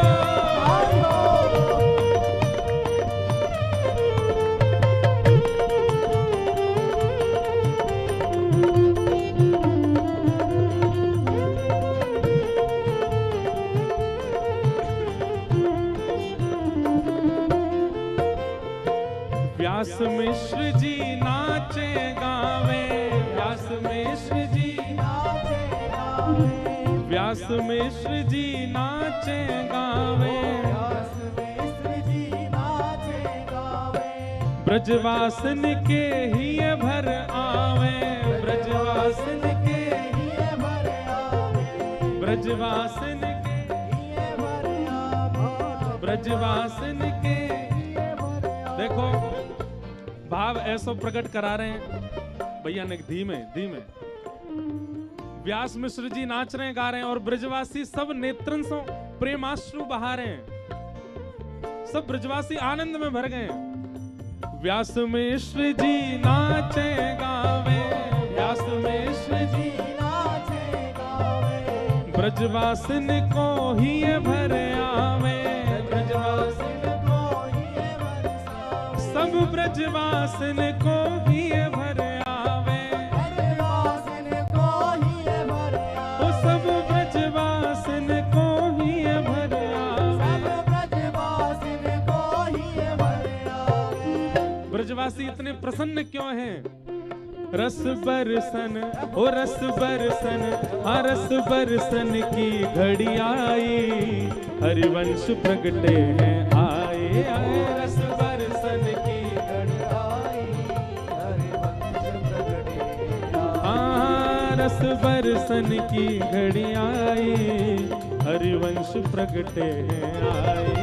व्यास मिश्र जी नाचे गावे, व्यास मिश्र जी, व्यास मिश्र जी नाचे गावे, ब्रजवासन के ही भर आवे, ब्रजवासन के ही भर आवे, ब्रजवासन के ब्रजवासन के। देखो भाव ऐसो प्रकट करा रहे हैं भैया ने, धीमे धीमे। व्यास मिश्र जी नाच रहे हैं, गा रहे हैं, और ब्रजवासी सब नेत्रन से प्रेमाश्रु बहा रहे हैं, सब ब्रजवासी आनंद में भर गए हैं। व्यास मिश्र जी नाचे गावे, व्यास मिश्र जी नाचे गावे, ब्रजवासन को ही भर आवे, ब्रजवासन को ही भर आवे, सब ब्रजवासन को ही भर आवे, ब्रजवासन को ही भर आवे, सब ब्रजवासन को ही भर आवे, सब ब्रजवासन को ही भर आवे। ब्रजवासी इतने प्रसन्न क्यों हैं? रस बरसन, ओ रस बरसन, हाँ रस बरसन की घड़ी आई, हरिवंश प्रगटे हैं आए, आए रस बरसन की घड़ी आई, हरिवंश प्रगटे आए। हाँ रस बरसन की घड़ी आई, हरिवंश प्रगटे हैं आए,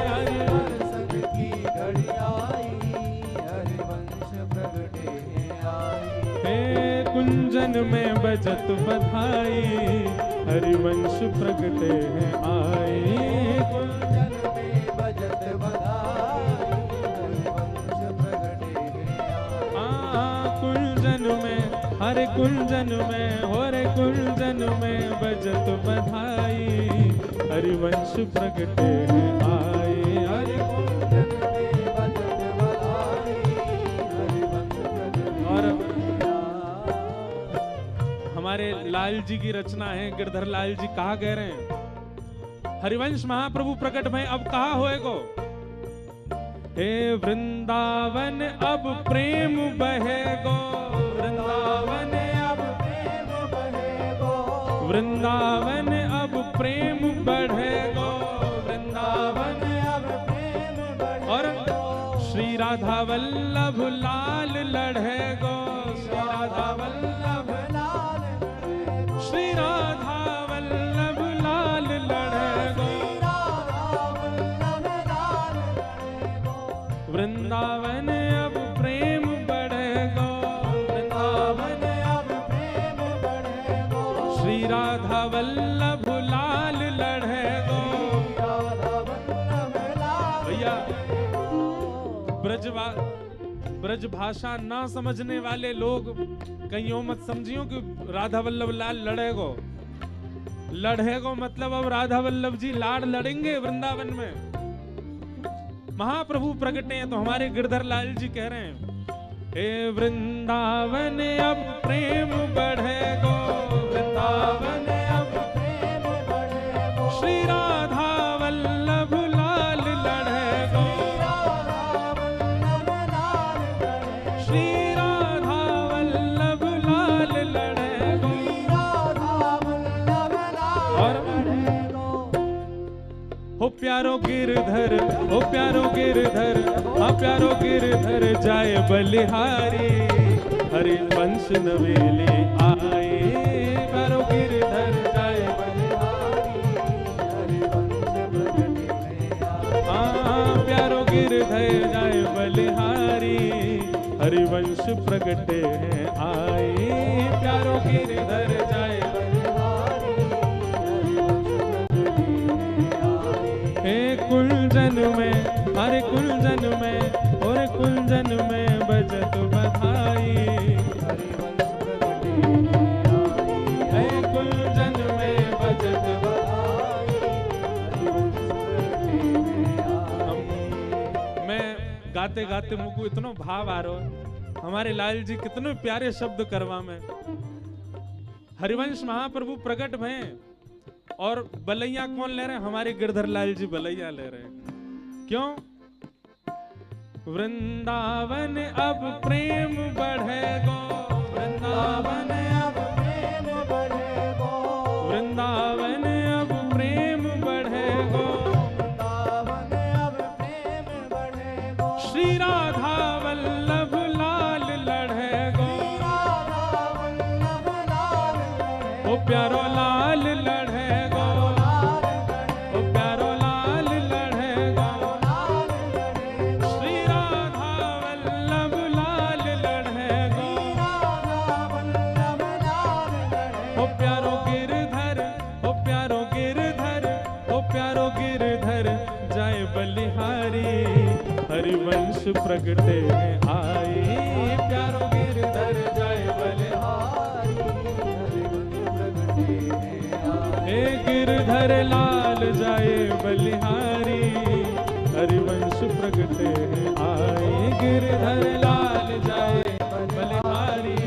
हरिवंश की घड़ी आई, हरिवंश प्रगटे हैं आए। हे कुंजन में बजत बधाई, हरिवंश प्रगटे हैं आए, कुंजन में बजत बधाई, हरिवंश प्रगटे हैं आए। कुंजन में, हरे कुंजन में, होरे कुंजन में बजत बधाई, हरिवंश प्रगटे हैं आए, हरि कुंजन में बजत बधाई, हरिवंश प्रगटे। और हमारे लाल जी की रचना है, गिरधर लाल जी कहा कह रहे हैं, हरिवंश महाप्रभु प्रकट भय अब कहा होएगो। हे वृंदावन अब प्रेम बहेगो, वृंदावन अब प्रेम बहेगो, वृंदावन अब प्रेम बढ़ेगो, वृंदावन अब प्रेम बढ़ेगो, और श्री राधा वल्लभ लाल लढ़ेगो, श्री राधा वल्लभ लाल, श्री राधा वल्लभ लाल लढ़ेगो, वृंदावन अब प्रेम बढ़ेगो, वृंदावन अब प्रेम बढ़ेगो, श्री राधा वल्लभ लाल लढ़ेगो। भैया ब्रज भाषा ना समझने वाले लोग कहीं मत समझियो कि राधा वल्लभ लाल लड़ेगो, लड़ेगो मतलब अब राधा वल्लभ जी लाड़ लड़ेंगे वृंदावन में। महाप्रभु प्रकटे हैं तो हमारे गिरधर लाल जी कह रहे हैं, हे वृंदावन अब प्रेम बढ़ेगो, वृंदावन अब प्रेम बढ़ेगो, श्री राधा वल्लभ लाल लड़ेगो, श्री राधा वल्लभ लाल लड़ेगो। और हो ओ प्यारो गिरधर, ओ प्यारो गिरधर, हाँ प्यारो गिरधर जाए बलिहारी, हरिवंश नवेले आए। प्यारो गिरधर जाए बलिहारी, हरिवंश प्रगटे में आए। हाँ प्यारो गिरधर जाए बलिहारी, हरिवंश प्रगटे हैं आए। प्यारो गिरधर जाए बलिहारी, हरिवंश प्रगटे में आए। हे कुंजन में, हरे कुंजन में, और कुंजन में बजत बधाई, हरिवंश प्रगटे में आए। हे कुंजन में बजत बधाई, हरिवंश प्रगटे में आए। मैं गाते गाते मुझको इतना भाव आ रहा है। हमारे लाल जी कितने प्यारे शब्द करवा में। हरिवंश महाप्रभु प्रकट भये और बलैया कौन ले रहे हैं? हमारे गिरधर लाल जी बलैया ले रहे हैं। क्यों? वृंदावन अब प्रेम बढ़ेगो, वृंदावन अब प्रेम बढ़ेगो, वृंदावन अब प्रेम बढ़ेगो, वृंदावन अब प्रेम बढ़ेगो। श्री राधा वल्लभ लाल लढ़ेगो, राधा वल्लभ लाल लड़े, ओ प्यारो लाल लढ़ेगो, ओ प्यारो लाल लढ़ेगो, लाल लड़े, श्री राधा वल्लभ लाल लढ़ेगो, राधा वल्लभ लाल लड़े। ओ प्यारो गिरधर, ओ प्यारो गिरधर, ओ प्यारो गिरधर जाए बलिहारी, हरिवंश प्रगटे हैं आए। प्यारो गिरधर जाए बलिहारी, हे गिरधर लाल जाए बलिहारी, हरिवंश प्रगटे हैं आए। गिरधर लाल जाए बलिहारी,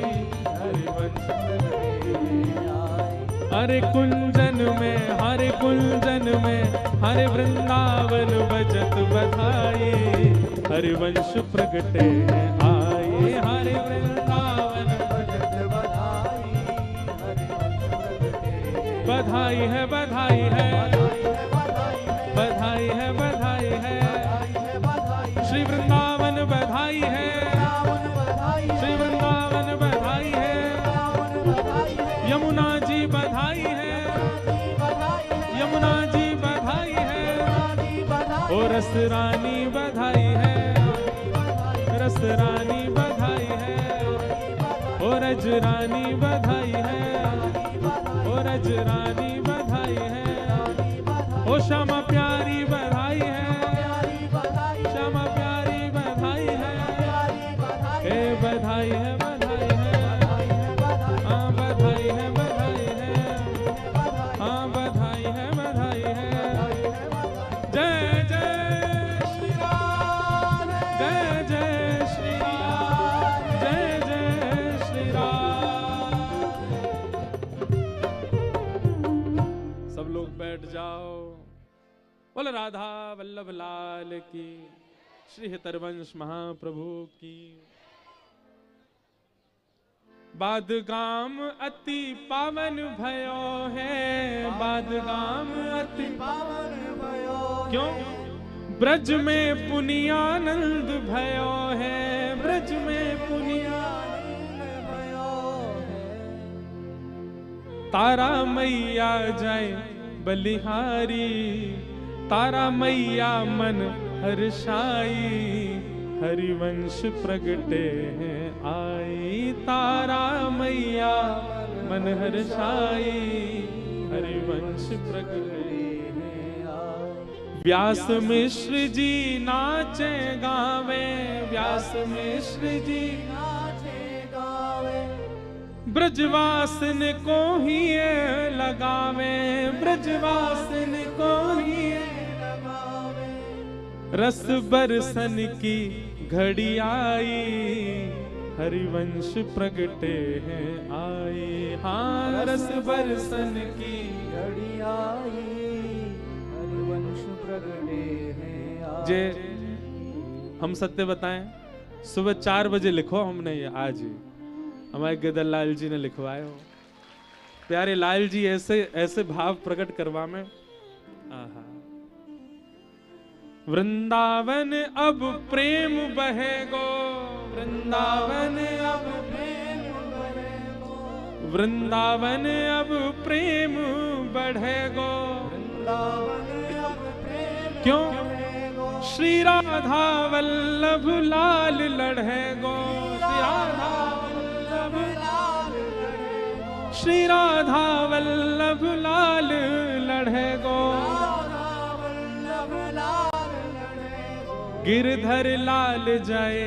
हरिवंश प्रगटे हैं आए। हरे कुंजन में, हरे कुंजन में, हरे वृंदावन बजत बधाई, हरिवंश प्रगटे हैं आए। हरे वृंदावन बजत बधाई, हरिवंश प्रगटे। बधाई है, बधाई है, बधाई है, बधाई है, बधाई है, बधाई है, बधाई है। श्री वृंदावन बधाई है, रावण बधाई है, श्री वृंदावन बधाई है, रावण बधाई है। यमुना जी बधाई है, बधाई है, यमुना जी बधाई है, रानी बधाई ओ रस रानी बधाई है, रस रानी बधाई है, ओ रज रानी बधाई है, ओ रज रानी बधाई है, ओ श्यामा प्यारी बधाई है, प्यारी बधाई, श्यामा प्यारी बधाई है, प्यारी बधाई, हे बधाई है, बधाई है, बधाई है, बधाई, हाँ बधाई है, बधाई है, बधाई, हाँ बधाई है, बधाई है। बधाई। जय जय श्री राम, जय जय श्री राम, जय जय श्री राम। सब लोग बैठ जाओ। बोल राधा वल्लभ लाल की, श्री हितरवंश महाप्रभु की। बादगाम अति पावन भयो है, बादगाम अति पावन भयो, क्यों? ब्रज में पुनियानंद भयो है, ब्रज में पुनियानंद भयो है। तारा मैया जाए बलिहारी, तारा मैया मन हर्षाई, हरिवंश प्रगटे हैं आई। तारा मैया मन हर्षाई, हरिवंश प्रगटे हैं आई। व्यास मिश्र जी नाचे गावे, व्यास मिश्र जी नाचे गावे, ब्रजवासन को ही ये लगावे, ब्रजवासन को ही ये लगावे। रस बरसन की घड़ी आई, हरिवंश प्रगटे हैं आए। हाँ रस बरसन की घड़ी आई, हरिवंश प्रगटे हैं आए। जे हम सत्य बताएं, सुबह 4 बजे लिखो हमने ये आज ही, हमारे गिरधर लाल जी ने लिखवाए हो। प्यारे लाल जी ऐसे ऐसे भाव प्रकट करवा में, आहा। वृंदावन अब प्रेम बहेगो, वृंदावन अब वृंदावन अब प्रेम बढ़ेगो। क्यों? श्री राधा वल्लभ लाल लढ़ेगो, श्री राधा वल्लभ लाल लढ़ेगो। गिरधर लाल जाए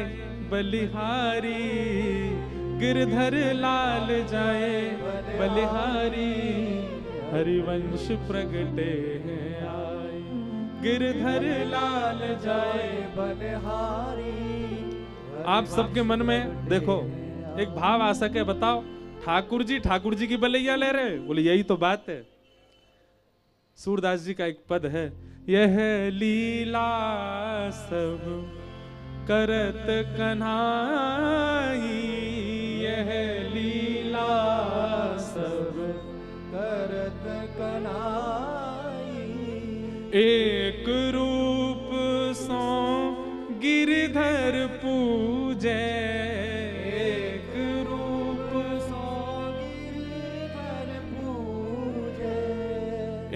बलिहारी, गिरधर लाल जाए बलिहारी, हरिवंश प्रगटे हैं आए, गिरधर लाल जाए बलिहारी। आप सबके मन में देखो एक भाव आ सके, बताओ। ठाकुर जी की बलैया ले रहे, बोले यही तो बात है। सूरदास जी का एक पद है, यह लीला सब करत कन्हाई, यह लीला सब करत कन्हाई। एक रूप सो गिरधर पूजे, एक रूप सो गिरधर पूजे,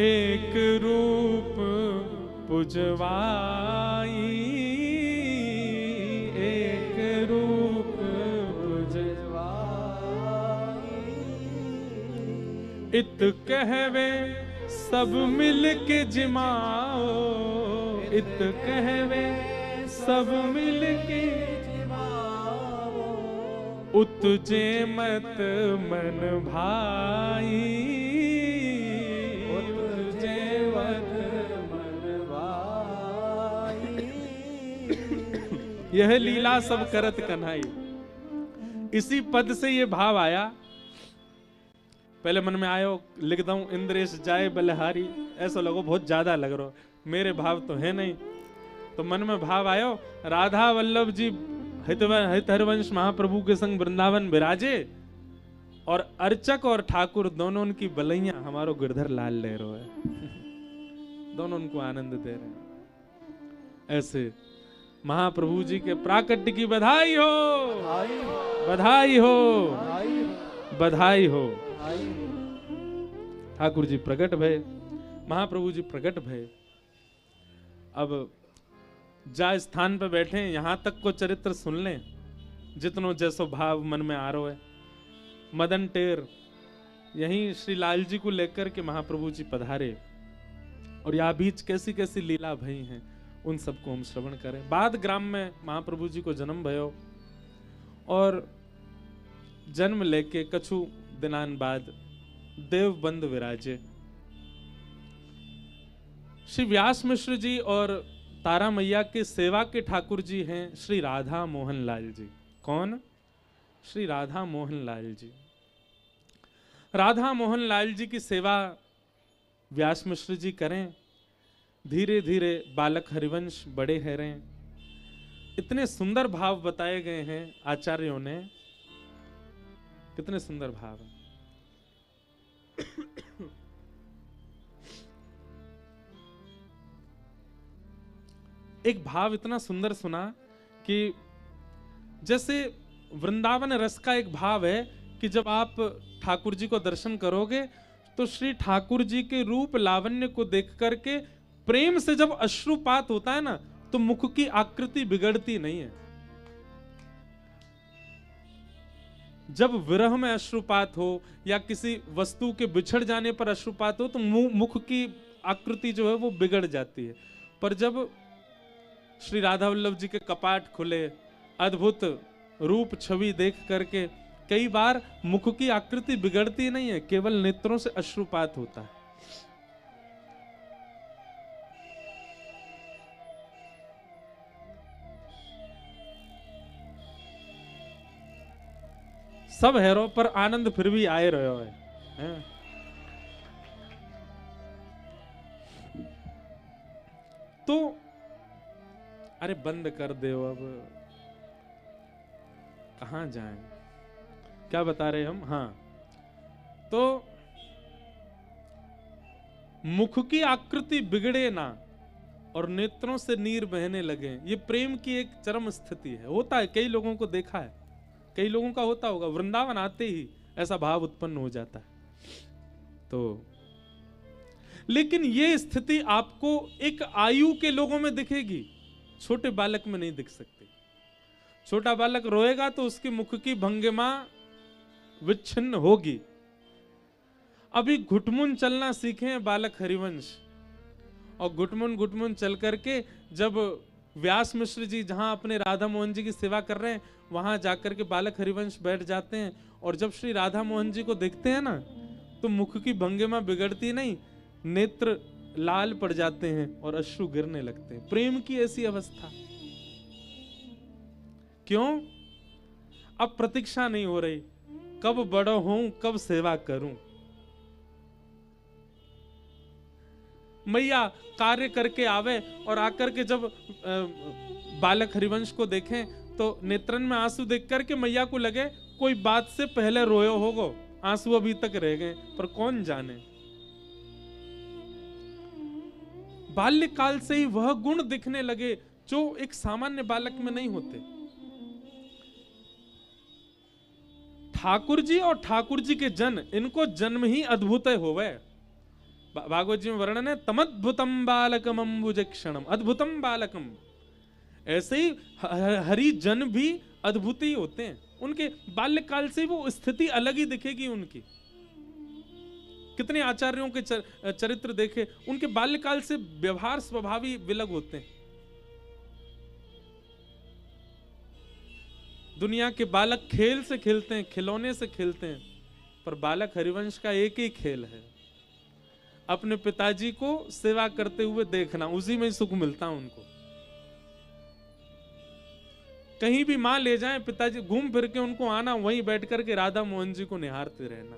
एक रूप पुजवाई, एक रूप पुजवाई। इत कहवे सब मिल के जिमाओ, इत कहवे सब मिल के जिमाओ, उतजे मत मन भाई, उतजे मत मन भाई। यह लीला सब करत कन्हाई। इसी पद से ये भाव आया। पहले मन में आयो लिख दूं इंद्रेश जाए बलिहारी, ऐसा लगो बहुत ज्यादा लग रहा, मेरे भाव तो है नहीं। तो मन में भाव आयो राधा वल्लभ जी हित हरिवंश महाप्रभु के संग वृंदावन विराजे, और अर्चक और ठाकुर दोनों उनकी बलैया हमारो गिरधर लाल ले रहे है। दोनों उनको आनंद दे रहे हैं। ऐसे महाप्रभु जी के प्राकट्य की बधाई हो, बधाई हो, बधाई हो। ठाकुर जी प्रकट भय, महाप्रभु जी प्रकट भय। अब जा स्थान पे बैठे यहां तक को चरित्र सुन लें, जितनो जैसो भाव मन में आ रहा है। मदन टेर यहीं श्री लाल जी को लेकर के महाप्रभु जी पधारे, और यहाँ बीच कैसी कैसी लीला भई हैं उन सबको हम श्रवण करें। बाद ग्राम में महाप्रभु जी को जन्म भयो, और जन्म लेके कछु दिनान बाद देवबंद विराजे। श्री व्यास मिश्र जी और तारा मैया के सेवा के ठाकुर जी हैं श्री राधा मोहन लाल जी। कौन? श्री राधा मोहन लाल जी। राधा मोहन लाल जी की सेवा व्यास मिश्र जी करें। धीरे धीरे बालक हरिवंश बड़े हैं रहे। इतने सुंदर भाव बताए गए हैं आचार्यों ने, कितने सुंदर भाव हैं। एक भाव इतना सुंदर सुना कि जैसे वृंदावन रस का एक भाव है कि जब आप ठाकुर जी को दर्शन करोगे तो श्री ठाकुर जी के रूप लावण्य को देख करके प्रेम से जब अश्रुपात होता है ना, तो मुख की आकृति बिगड़ती नहीं है। जब विरह में अश्रुपात हो या किसी वस्तु के बिछड़ जाने पर अश्रुपात हो तो मुख की आकृति जो है वो बिगड़ जाती है। पर जब श्री राधा वल्लभ जी के कपाट खुले, अद्भुत रूप छवि देख करके कई बार मुख की आकृति बिगड़ती नहीं है, केवल नेत्रों से अश्रुपात होता है। सब हेरो पर आनंद फिर भी आए रहो है। तो अरे बंद कर दे, अब कहां जाएं? क्या बता रहे हम? हाँ, तो मुख की आकृति बिगड़े ना, और नेत्रों से नीर बहने लगे। ये प्रेम की एक चरम स्थिति है। होता है, कई लोगों को देखा है, कई लोगों का होता होगा, वृंदावन आते ही ऐसा भाव उत्पन्न हो जाता है। तो लेकिन ये स्थिति आपको एक आयु के लोगों में दिखेगी, छोटे बालक में नहीं दिख सकती। छोटा बालक रोएगा तो उसके मुख की भंगिमा विच्छिन्न होगी। अभी घुटमुन चलना सीखे बालक हरिवंश, और घुटमुन घुटमुन चल करके जब व्यास मिश्र जी जहां अपने राधा मोहन जी की सेवा कर रहे हैं, वहां जाकर के बालक हरिवंश बैठ जाते हैं, और जब श्री राधा मोहन जी को देखते हैं ना, तो मुख की भंगिमा बिगड़ती नहीं, नेत्र लाल पड़ जाते हैं और अश्रु गिरने लगते हैं। प्रेम की ऐसी अवस्था। क्यों? अब प्रतीक्षा नहीं हो रही, कब बड़ा हूं, कब सेवा करूं। मैया कार्य करके आवे, और आकर के जब बालक हरिवंश को देखें तो नेत्रन में आंसू देख करके मैया को लगे कोई बात से पहले रोयो होगो, आंसू अभी तक रह गए, पर कौन जाने। बाल्यकाल से ही वह गुण दिखने लगे जो एक सामान्य बालक में नहीं होते। ठाकुर जी और ठाकुर जी के जन, इनको जन्म ही अद्भुत होवे। भागवत जी में वर्णन है, तमद्भुतम बालकम अम्बुजक्षणम, अद्भुतम बालकम। ऐसे ही हरि जन भी अद्भुत ही होते हैं। उनके बाल्यकाल से वो स्थिति अलग ही दिखेगी उनकी। कितने आचार्यों के चरित्र देखे, उनके बाल्यकाल से व्यवहार स्वभाव ही विलग होते हैं। दुनिया के बालक खेल से खेलते हैं, खिलौने से खेलते हैं, पर बालक हरिवंश का एक ही खेल है, अपने पिताजी को सेवा करते हुए देखना, उसी में सुख मिलता उनको। कहीं भी मां ले जाए, पिताजी घूम फिर के उनको आना, वहीं बैठ करके राधा मोहन जी को निहारते रहना।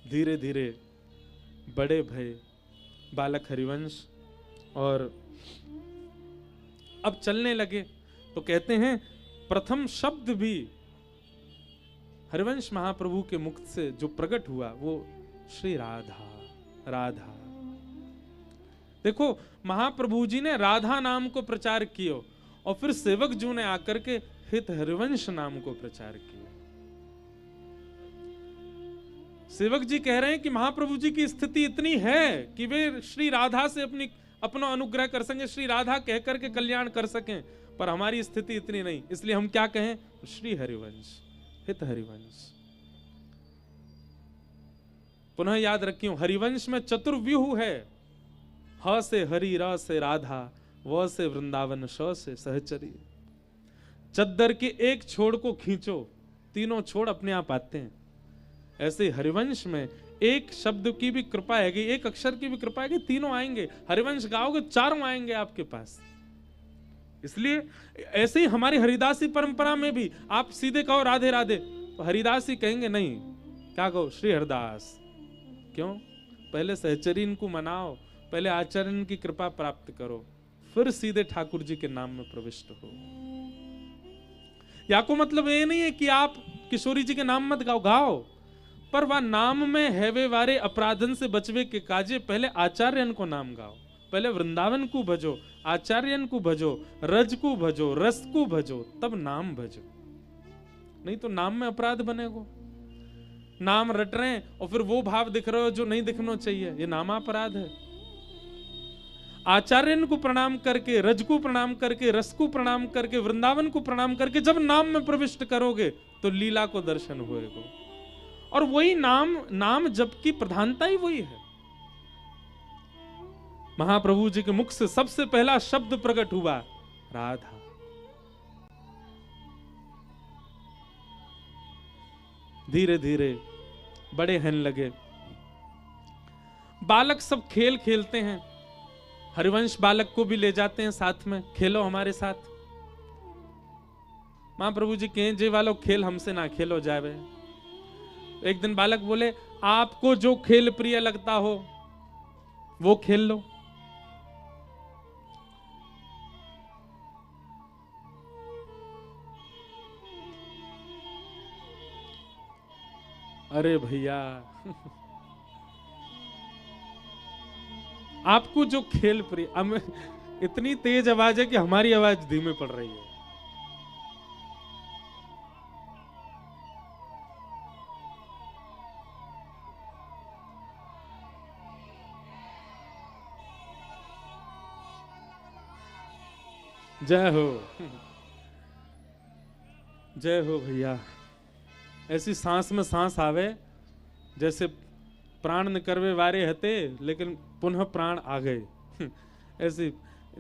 धीरे धीरे बड़े भय बालक हरिवंश, और अब चलने लगे। तो कहते हैं प्रथम शब्द भी हरिवंश महाप्रभु के मुख से जो प्रकट हुआ वो श्री राधा राधा। देखो, महाप्रभु जी ने राधा नाम को प्रचार किया, और फिर सेवक जी ने आकर के हित हरिवंश नाम को प्रचार किया। सेवक जी कह रहे हैं कि महाप्रभु जी की स्थिति इतनी है कि वे श्री राधा से अपना अनुग्रह कर सकें, श्री राधा कह करके कल्याण कर सकें, पर हमारी स्थिति इतनी नहीं, इसलिए हम क्या कहें, श्री हरिवंश, हित हरिवंश। पुनः याद रखियो, हरिवंश में चतुर्व्यूह है। ह से हरि, र से राधा, व से वृंदावन, श से सहचरी। चद्दर के एक छोड़ को खींचो, तीनों छोड़ अपने आप आते हैं। ऐसे हरिवंश में एक शब्द की भी कृपा है, एक अक्षर की भी कृपा है कि तीनों आएंगे। हरिवंश गाओगे, चारों आएंगे आपके पास। इसलिए ऐसे ही हमारी हरिदासी परंपरा में भी आप सीधे कहो राधे राधे, तो हरिदास ही कहेंगे नहीं, क्या कहो, श्री हरिदास। क्यों? पहले सहचरीन को मनाओ, पहले आचरण की कृपा प्राप्त करो, फिर सीधे ठाकुर जी के नाम में प्रविष्ट हो। या को मतलब ये नहीं है कि आप किशोरी जी के नाम मत गाओ, गाओ, पर वह नाम में हैवे वारे अपराधन से बचवे के काजे पहले आचार्यन को नाम गाओ, पहले वृंदावन को भजो, आचार्यन को भजो, रज को भजो, रस को भजो, तब नाम भजो। नहीं तो नाम में अपराध बनेगो। नाम रट रहे हैं और फिर वो भाव दिख रहे हो जो नहीं दिखना चाहिए, ये नामापराध है। आचार्यन को प्रणाम करके, रज को प्रणाम करके, रस को प्रणाम करके, वृंदावन को प्रणाम करके जब नाम में प्रविष्ट करोगे तो लीला को दर्शन होएगा। और वही नाम जप की प्रधानता ही वही है। महाप्रभु जी के मुख से सबसे पहला शब्द प्रकट हुआ राधा। धीरे धीरे बड़े होने लगे। बालक सब खेल खेलते हैं, हरिवंश बालक को भी ले जाते हैं साथ में, खेलो हमारे साथ। महाप्रभु जी कहें जे वालों खेल हमसे ना खेलो जावे। एक दिन बालक बोले, आपको जो खेल प्रिय लगता हो वो खेल लो। अरे भैया आपको जो खेल प्रिय, इतनी तेज आवाज है कि हमारी आवाज धीमे पड़ रही है। जय हो, जय हो भैया। ऐसी सांस में सांस आवे जैसे प्राण निकरवे वारे हते लेकिन पुनः प्राण आ गए। ऐसे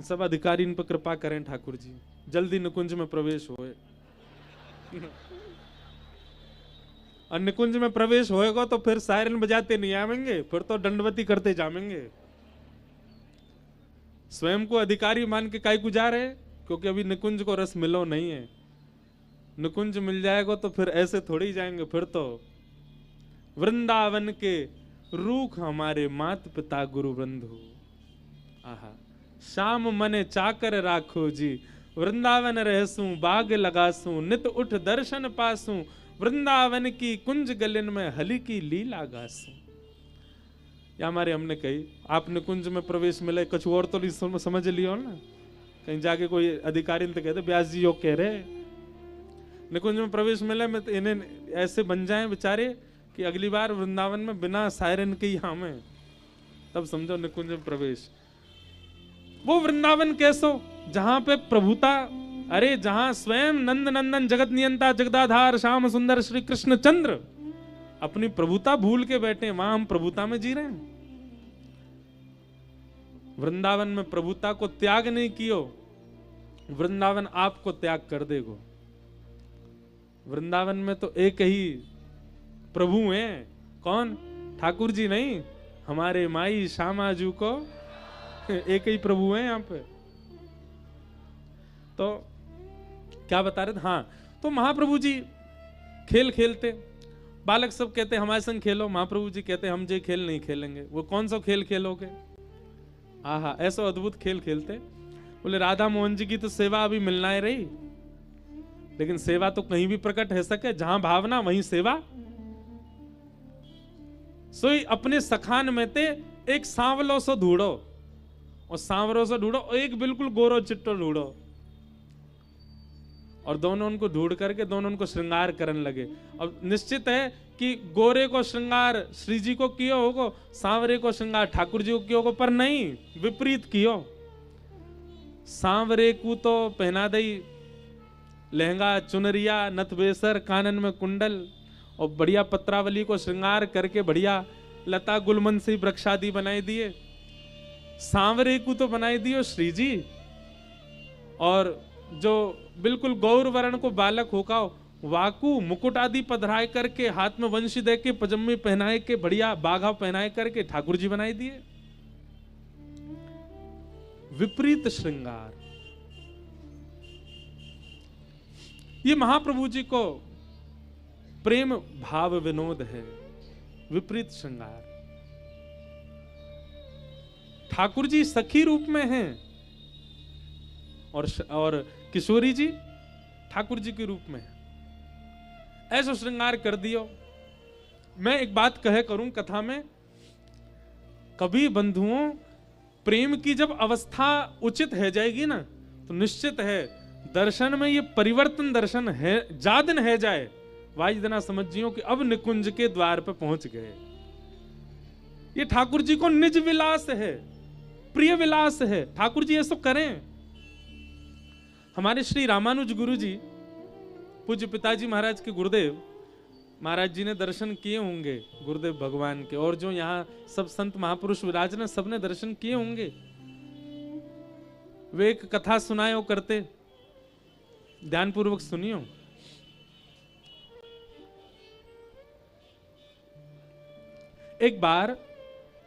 सब अधिकारी इन पर कृपा करें ठाकुर जी, जल्दी निकुंज में प्रवेश होए। और निकुंज में प्रवेश होएगा तो फिर सायरन बजाते नहीं आवेंगे, फिर तो दंडवती करते जामेंगे। स्वयं को अधिकारी मान के काई गुजार है, क्योंकि अभी निकुंज को रस मिलो नहीं है। निकुंज मिल जाएगा तो फिर ऐसे थोड़ी ही जाएंगे, फिर तो वृंदावन के रूख हमारे मात पिता गुरु बंधु। आहा, शाम मने चाकर राखो जी, वृंदावन रहसू बाग लगासू, नित उठ दर्शन पासू, वृंदावन की कुंज गलिन में हली की लीला गासू। या हमारे हमने कही आप निकुंज में प्रवेश मिले, कुछ और तो नहीं समझ लियो ना, कहीं जाके कोई अधिकारी ने तो कहते व्यास जी यो कह रहे निकुंज में प्रवेश मिले में तो इन्हें ऐसे बन जाएं बेचारे कि अगली बार वृंदावन में बिना सायरन के ही हमें, तब समझो निकुंज में प्रवेश। वो वृंदावन कैसो जहां पे प्रभुता, अरे जहां स्वयं नंद नंदन जगत नियंता जगदाधार श्याम सुंदर श्री कृष्ण चंद्र अपनी प्रभुता भूल के बैठे, वहां हम प्रभुता में जी रहे हैं। वृंदावन में प्रभुता को त्याग नहीं कियो, वृंदावन आपको त्याग कर देगो। वृंदावन में तो एक ही प्रभु हैं, कौन? ठाकुर जी नहीं, हमारे माई श्यामाजू को एक ही प्रभु हैं यहाँ पे। तो क्या बता रहे थे? हाँ, तो महाप्रभु जी खेल खेलते, बालक सब कहते हमारे संग खेलो, महाप्रभु जी कहते हम जे खेल नहीं खेलेंगे। वो कौन सा खेल खेलोगे? आहा, ऐसा अद्भुत खेल खेलते। बोले राधा मोहन जी की तो सेवा अभी मिलना ही रही, लेकिन सेवा तो कहीं भी प्रकट है सके, जहां भावना वहीं सेवा। सोई अपने सखान में ते एक सांवलो सो ढूंढो, और सांवरो से ढूंढो, और एक बिल्कुल गोरो चिट्टो ढूंढो, और दोनों उनको ढूंढ करके दोनों उनको श्रृंगार करने लगे। अब निश्चित है कि गोरे को श्रृंगार श्री जी को कियो होगो, सांवरे को श्रृंगार ठाकुर जी को कियो होगो, पर नहीं, विपरीत कियो। सांवरे को तो पहना दई लहंगा चुनरिया नथ बेसर कानन में कुंडल, और बढ़िया पत्रावली को श्रृंगार करके बढ़िया लता गुलमनसी वृक्षादि बनाई दिए। सांवरे को तो बनाई दियो श्री जी, और जो बिल्कुल गौर वर्ण को बालक होका वाकू मुकुट आदि पधराए करके, हाथ में वंशी दे के, पजम्मी पहनाए के, बढ़िया बाघा पहनाए करके ठाकुर जी बनाई दिए। विपरीत श्रृंगार, ये महाप्रभु जी को प्रेम भाव विनोद है। विपरीत श्रृंगार, ठाकुर जी सखी रूप में हैं, और किशोरी जी ठाकुर जी के रूप में। ऐसा श्रृंगार कर दियो। मैं एक बात कहे करूं कथा में, कभी बंधुओं प्रेम की जब अवस्था उचित है जाएगी ना, तो निश्चित है दर्शन में ये परिवर्तन दर्शन है जादन है जाए, वाज देना समझियो कि अब निकुंज के द्वार पे पहुंच गए। ये ठाकुर जी को निज विलास है, प्रिय विलास है। ठाकुर जी ऐसा करें। हमारे श्री रामानुज गुरु जी, पूज्य पिताजी महाराज के गुरुदेव महाराज जी ने दर्शन किए होंगे गुरुदेव भगवान के, और जो यहाँ सब संत महापुरुष विराज ने सबने दर्शन किए होंगे। वे एक कथा सुनायो करते, ध्यानपूर्वक सुनियो। एक बार,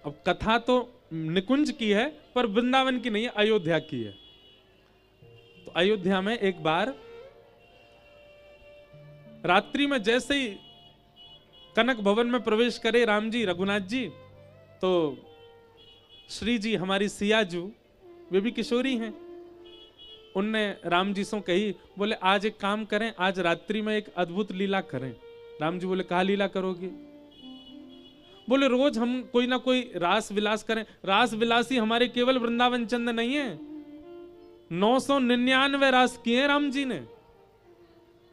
अब कथा तो निकुंज की है पर वृंदावन की नहीं है, अयोध्या की है। तो अयोध्या में एक बार रात्रि में जैसे ही कनक भवन में प्रवेश करे राम जी रघुनाथ जी, तो श्री जी हमारी सियाजू, वे भी किशोरी हैं, उनने राम जी से कही, बोले आज एक काम करें, आज रात्रि में एक अद्भुत लीला करें। राम जी बोले कहा लीला करोगे? बोले रोज हम कोई ना कोई रास विलास करें। रास विलासी हमारे केवल वृंदावन चंद नहीं है, 999 रास किए राम जी ने।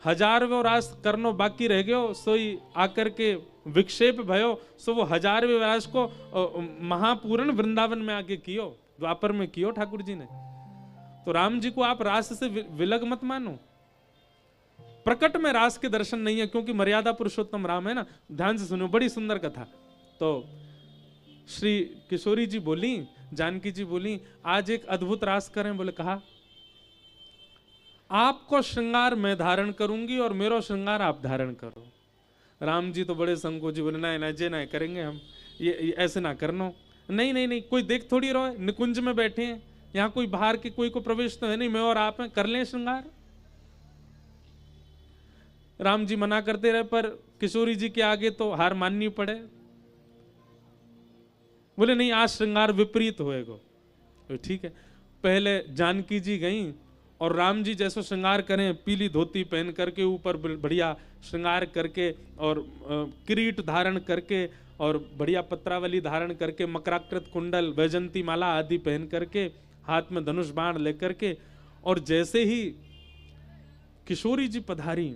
1000वें रास करनो बाकी रह गयो, सोई आकर के विक्षेप भयो, सो वो 1000वें रास को महापूर्ण वृंदावन में आके कियो, द्वापर में कियो ठाकुर जी ने। तो राम जी को आप रास से विलग मत मानो। प्रकट में रास के दर्शन नहीं है, क्योंकि मर्यादा पुरुषोत्तम राम है ना। ध्यान से सुनो, बड़ी सुंदर कथा। तो श्री किशोरी जी बोली, जानकी जी बोली, आज एक अद्भुत रास करें। बोले कहा, आपको श्रृंगार मैं धारण करूंगी और मेरा श्रृंगार आप धारण करो। राम जी तो बड़े संकोची, बोले ना ना जे ना करेंगे हम, ये ऐसे ना करना। नहीं नहीं नहीं, कोई देख थोड़ी रहो, निकुंज में बैठे हैं, यहाँ कोई बाहर के कोई को प्रवेश तो है नहीं, मैं और आप हैं, कर लें श्रृंगार। राम जी मना करते रहे, पर किशोरी जी के आगे तो हार माननी पड़े। बोले नहीं, आज श्रृंगार विपरीत होएगा। तो ठीक है, पहले जानकी जी गई और राम जी जैसो श्रृंगार करें, पीली धोती पहन करके, ऊपर बढ़िया श्रृंगार करके और किरीट धारण करके और बढ़िया पत्रावली धारण करके, मकराकृत कुंडल, वैजंती माला आदि पहन करके, हाथ में धनुष बाण लेकर के, और जैसे ही किशोरी जी पधारी,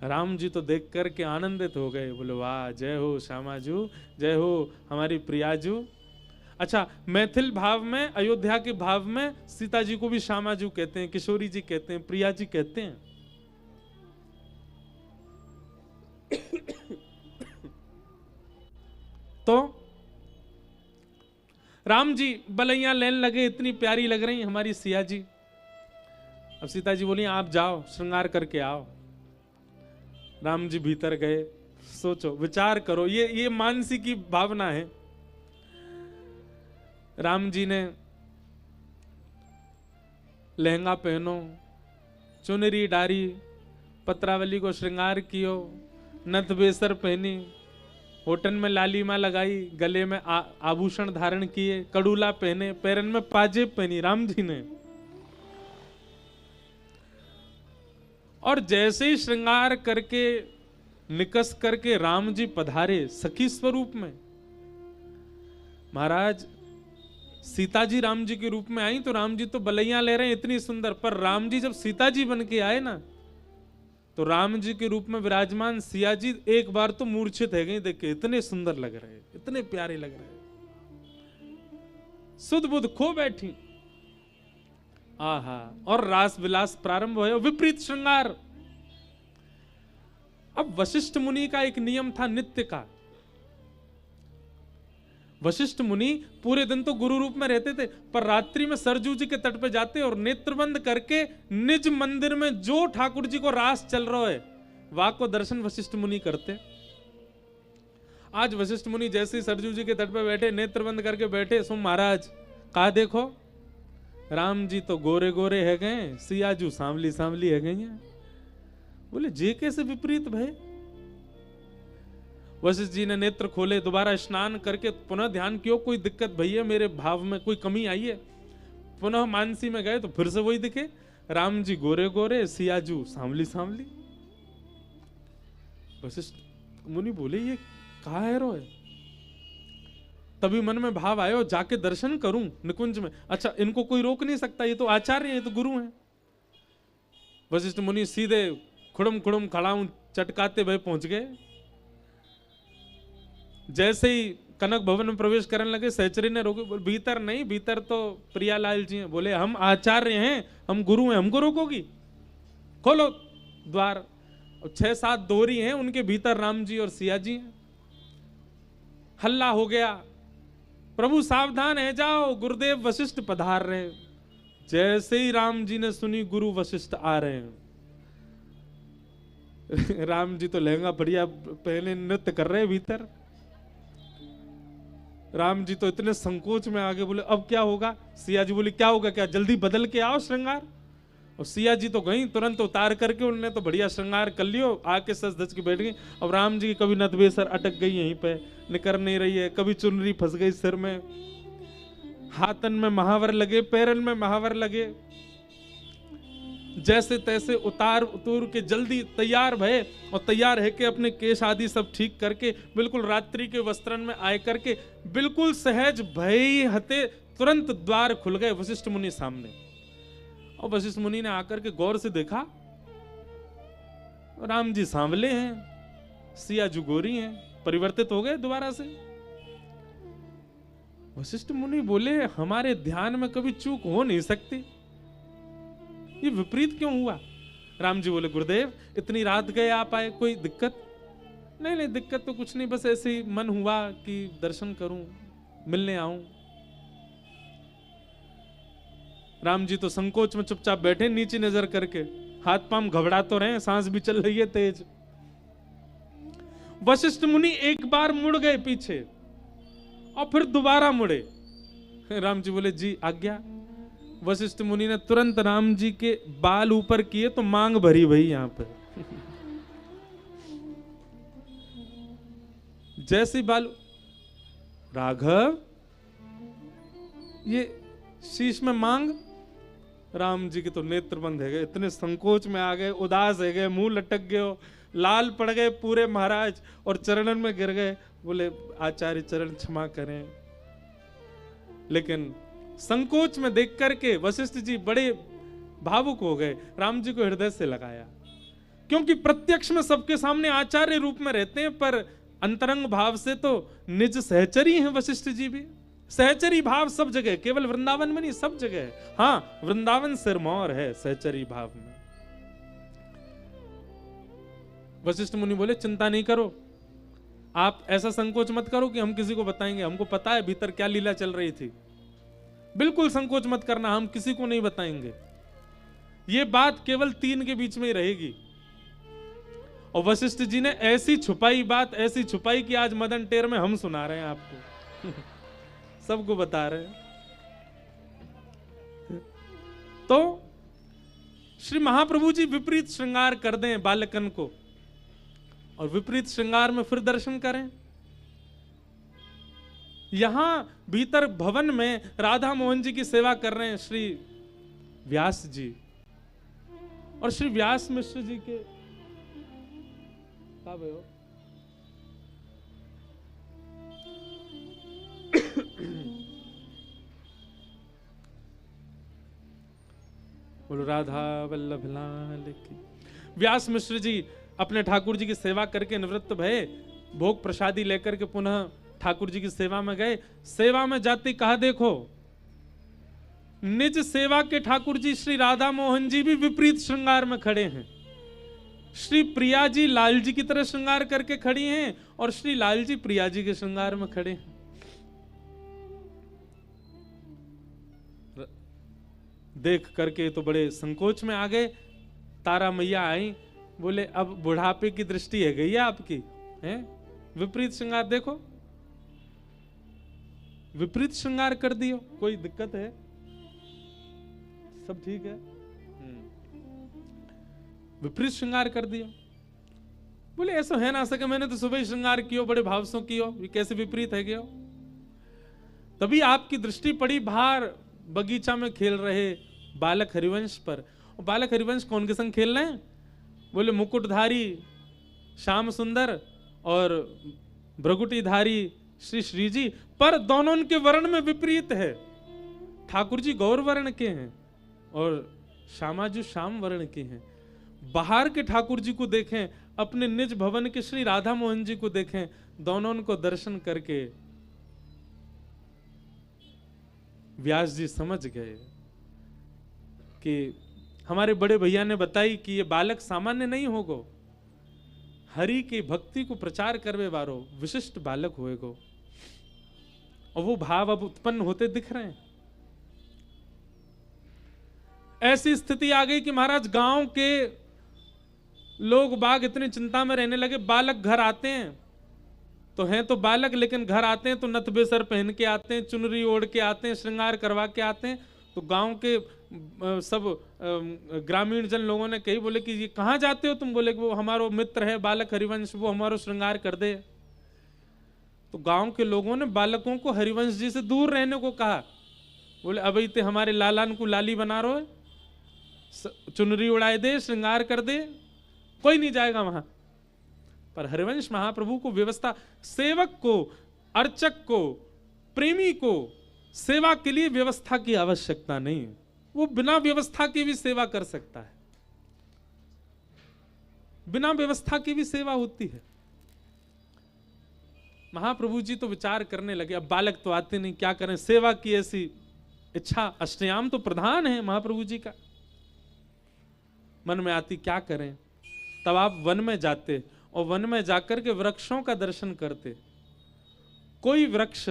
राम जी तो देख करके आनंदित हो गए। बोले वाह, जय हो श्यामाजू, जय हो हमारी प्रियाजू। अच्छा, मैथिल भाव में, अयोध्या के भाव में सीता जी को भी श्यामाजू कहते हैं, किशोरी जी कहते हैं, प्रिया जी कहते हैं। तो राम जी बलैया लेन लगे, इतनी प्यारी लग रही हमारी सिया जी। अब सीता जी बोली, आप जाओ श्रृंगार करके आओ। राम जी भीतर गए। सोचो, विचार करो, ये मानसी की भावना है। राम जी ने लहंगा पहनो, चुनरी डारी, पत्रावली को श्रृंगार कियो, नथ बेसर पहनी, होठन में लालीमा लगाई, गले में आभूषण धारण किए, कड़ूला पहने, पैरन में पाजेब पहनी राम जी ने। और जैसे ही श्रृंगार करके निकस करके राम जी पधारे सखी स्वरूप में। महाराज, सीता जी राम जी के रूप में आई तो राम जी तो बलैया ले रहे हैं इतनी सुंदर, पर राम जी जब सीता जी बन के आए ना, तो राम जी के रूप में विराजमान सिया जी एक बार तो मूर्छित है गई। देखे इतने सुंदर लग रहे, इतने प्यारे लग रहे, सुध बुध खो बैठी। आहा, और रास विलास प्रारंभ हुए, विपरीत श्रृंगार। अब वशिष्ठ मुनि का एक नियम था नित्य का। वशिष्ठ मुनि पूरे दिन तो गुरु रूप में रहते थे, पर रात्रि में सरजू जी के तट पे जाते और नेत्र बंद करके निज मंदिर में जो ठाकुर जी को रास चल रहा है वहां को दर्शन वशिष्ठ मुनि करते। आज वशिष्ठ मुनि जैसे ही सरजू जी के तट पे बैठे, नेत्र बंद करके बैठे, सो महाराज कहा देखो राम जी तो गोरे गोरे है गए, सियाजू सांवली सांवली है गई हैं। बोले जे कैसे विपरीत भय। वशिष्ठ जी ने नेत्र खोले, दोबारा स्नान करके पुनः ध्यान किया, कोई दिक्कत भैया मेरे भाव में कोई कमी आई है। पुनः मानसी में गए तो फिर से वही दिखे, राम जी गोरे गोरे, सियाजू सांवली सांवली। वशिष्ठ मुनि बोले ये कहा है रो है। तभी मन में भाव आयो, जाके दर्शन करूं निकुंज में। अच्छा, इनको कोई रोक नहीं सकता, ये तो आचार्य हैं, ये तो गुरु हैं। वशिष्ठ मुनि सीधे खुड़म खुड़म खड़ाऊं चटकाते भय पहुंच गए। जैसे ही कनक भवन में प्रवेश करने लगे, सहचरी ने रोके, बोले भीतर नहीं, भीतर तो प्रियालाल जी हैं। बोले हम आचार्य हैं, हम गुरु हैं, हमको रोकोगी? खोलो द्वार। 6-7 दोहरी हैं, उनके भीतर राम जी और सिया जी हैं। हल्ला हो गया, प्रभु सावधान है, जाओ गुरुदेव वशिष्ठ पधार रहे। जैसे ही राम जी ने सुनी गुरु वशिष्ठ आ रहे हैं, राम जी तो लहंगा बढ़िया पहले नृत्य कर रहे हैं भीतर। राम जी तो इतने संकोच में आगे, बोले अब क्या होगा? सिया जी बोली क्या होगा, क्या जल्दी बदल के आओ श्रृंगार। और सिया जी तो गई, तुरंत उतार करके उन्होंने तो बढ़िया श्रृंगार कर लियो, आके सज धज के बैठ गई। अब राम जी की कभी नथ बेसर अटक गई यहीं पे, निकर नहीं रही है, कभी चुनरी फंस गई सिर में, हाथन में महावर लगे, पैरन में महावर लगे। जैसे तैसे उतार उतूर के जल्दी तैयार भये और तैयार है के अपने केश आदि सब ठीक करके बिल्कुल रात्रि के वस्त्रन में आए करके बिल्कुल सहज भय हते तुरंत द्वार खुल गए वशिष्ठ मुनि सामने। और वशिष्ठ मुनि ने आकर के गौर से देखा, राम जी सांवले हैं, सिया जुगोरी हैं, परिवर्तित हो गए दोबारा से। वशिष्ठ मुनि बोले, हमारे ध्यान में कभी चूक हो नहीं सकती, ये विपरीत क्यों हुआ? राम जी बोले, गुरुदेव इतनी रात गए आप आए, कोई दिक्कत? नहीं नहीं दिक्कत तो कुछ नहीं, बस ऐसे ही मन हुआ कि दर्शन करूं, मिलने आऊं। राम जी तो संकोच में चुपचाप बैठे नीचे नजर करके, हाथ पांव घबरा तो रहे, सांस भी चल रही है तेज। वशिष्ठ मुनि एक बार मुड़ गए पीछे और फिर दोबारा मुड़े। राम जी बोले, जी आज्ञा। वशिष्ठ मुनि ने तुरंत राम जी के बाल ऊपर किए तो मांग भरी भई यहां पर। जैसे बाल, राघव ये शीश में मांग। राम जी के तो नेत्र बंद है गए, इतने संकोच में आ गए, उदास है गए, मुंह लटक गए, लाल पड़ गए पूरे महाराज और चरणन में गिर गए। बोले, आचार्य चरण क्षमा करें। लेकिन संकोच में देख करके वशिष्ठ जी बड़े भावुक हो गए, राम जी को हृदय से लगाया। क्योंकि प्रत्यक्ष में सबके सामने आचार्य रूप में रहते हैं, पर अंतरंग भाव से तो निज सहचरी हैं वशिष्ठ जी भी। सहचरी भाव सब जगह, केवल वृंदावन में नहीं, सब जगह है। हाँ, वृंदावन सिरमौर है सहचरी भाव में। वशिष्ठ मुनि बोले, चिंता नहीं करो, आप ऐसा संकोच मत करो कि हम किसी को बताएंगे, हमको पता है भीतर क्या लीला चल रही थी। बिल्कुल संकोच मत करना, हम किसी को नहीं बताएंगे, ये बात केवल 3 के बीच में ही रहेगी। और वशिष्ठ जी ने ऐसी छुपाई बात, ऐसी छुपाई कि आज मदन टेर में हम सुना रहे हैं आपको। सबको बता रहे हैं। तो श्री महाप्रभु जी विपरीत श्रृंगार कर दें बालकन को और विपरीत श्रृंगार में फिर दर्शन करें। यहां भीतर भवन में राधा मोहन जी की सेवा कर रहे हैं श्री व्यास जी, और श्री व्यास मिश्र जी के का भयो बोलो राधा वल्लभ लाल की। व्यास मिश्र जी अपने ठाकुर जी की सेवा करके निवृत्त भये, भोग प्रसादी लेकर के पुनः ठाकुर जी की सेवा में गए। सेवा में जाते कहा, देखो निज सेवा के ठाकुर जी श्री राधा मोहन जी भी विपरीत श्रृंगार में खड़े हैं। श्री प्रिया जी लाल जी की तरह श्रृंगार करके खड़ी हैं और श्री लाल जी प्रिया जी के श्रृंगार में खड़े हैं। देख करके तो बड़े संकोच में आ गए। तारा मैया आई, बोले, अब बुढ़ापे की दृष्टि है गई आपकी, हैं? विपरीत श्रृंगार देखो, विपरीत श्रृंगार कर दियो, कोई दिक्कत है? सब ठीक है? विपरीत श्रृंगार कर दिया। बोले, ऐसा है ना सके, मैंने तो सुबह ही श्रृंगार कियो, बड़े भाव से कियो, ये कैसे विपरीत है गया? तभी आपकी दृष्टि पड़ी बाहर बगीचा में खेल रहे बालक हरिवंश पर। और बालक हरिवंश कौन के संग खेल रहे हैं? बोले, मुकुटधारी श्याम सुंदर और भ्रगुटीधारी श्री श्री जी, पर दोनों के वर्ण में विपरीत है। ठाकुर जी गौर वर्ण के हैं और श्यामाजू श्याम वर्ण के हैं। बाहर के ठाकुर जी को देखें, अपने निज भवन के श्री राधा मोहन जी को देखें, दोनों को दर्शन करके व्यास जी समझ गए कि हमारे बड़े भैया ने बताई कि ये बालक सामान्य नहीं होगो, हरि की भक्ति को प्रचार करवे वारो विशिष्ट बालक होएगो। और वो भाव अब उत्पन्न होते दिख रहे हैं। ऐसी स्थिति आ गई कि महाराज गांव के लोग बाग इतनी चिंता में रहने लगे। बालक घर आते हैं तो हैं तो बालक, लेकिन घर आते हैं तो नथ बेसर पहन के आते हैं, चुनरी ओढ़ के आते हैं, श्रृंगार करवा के आते हैं। तो गांव के सब ग्रामीण जन लोगों ने कही, बोले कि ये कहाँ जाते हो तुम? बोले कि वो हमारो मित्र है बालक हरिवंश, वो हमारो श्रृंगार कर दे। तो गांव के लोगों ने बालकों को हरिवंश जी से दूर रहने को कहा। बोले, अब इतने हमारे लालान को लाली बना रहे हो, चुनरी उड़ाए दे, श्रृंगार कर दे, कोई नहीं जाएगा वहां। पर हरिवंश महाप्रभु को व्यवस्था, सेवक को, अर्चक को, प्रेमी को सेवा के लिए व्यवस्था की आवश्यकता नहीं, वो बिना व्यवस्था की भी सेवा कर सकता है, बिना व्यवस्था की भी सेवा होती है। महाप्रभु जी तो विचार करने लगे, अब बालक तो आते नहीं, क्या करें, सेवा की ऐसी इच्छा, अष्टयाम तो प्रधान है महाप्रभु जी का, मन में आती क्या करें। तब आप वन में जाते और वन में जाकर के वृक्षों का दर्शन करते। कोई वृक्ष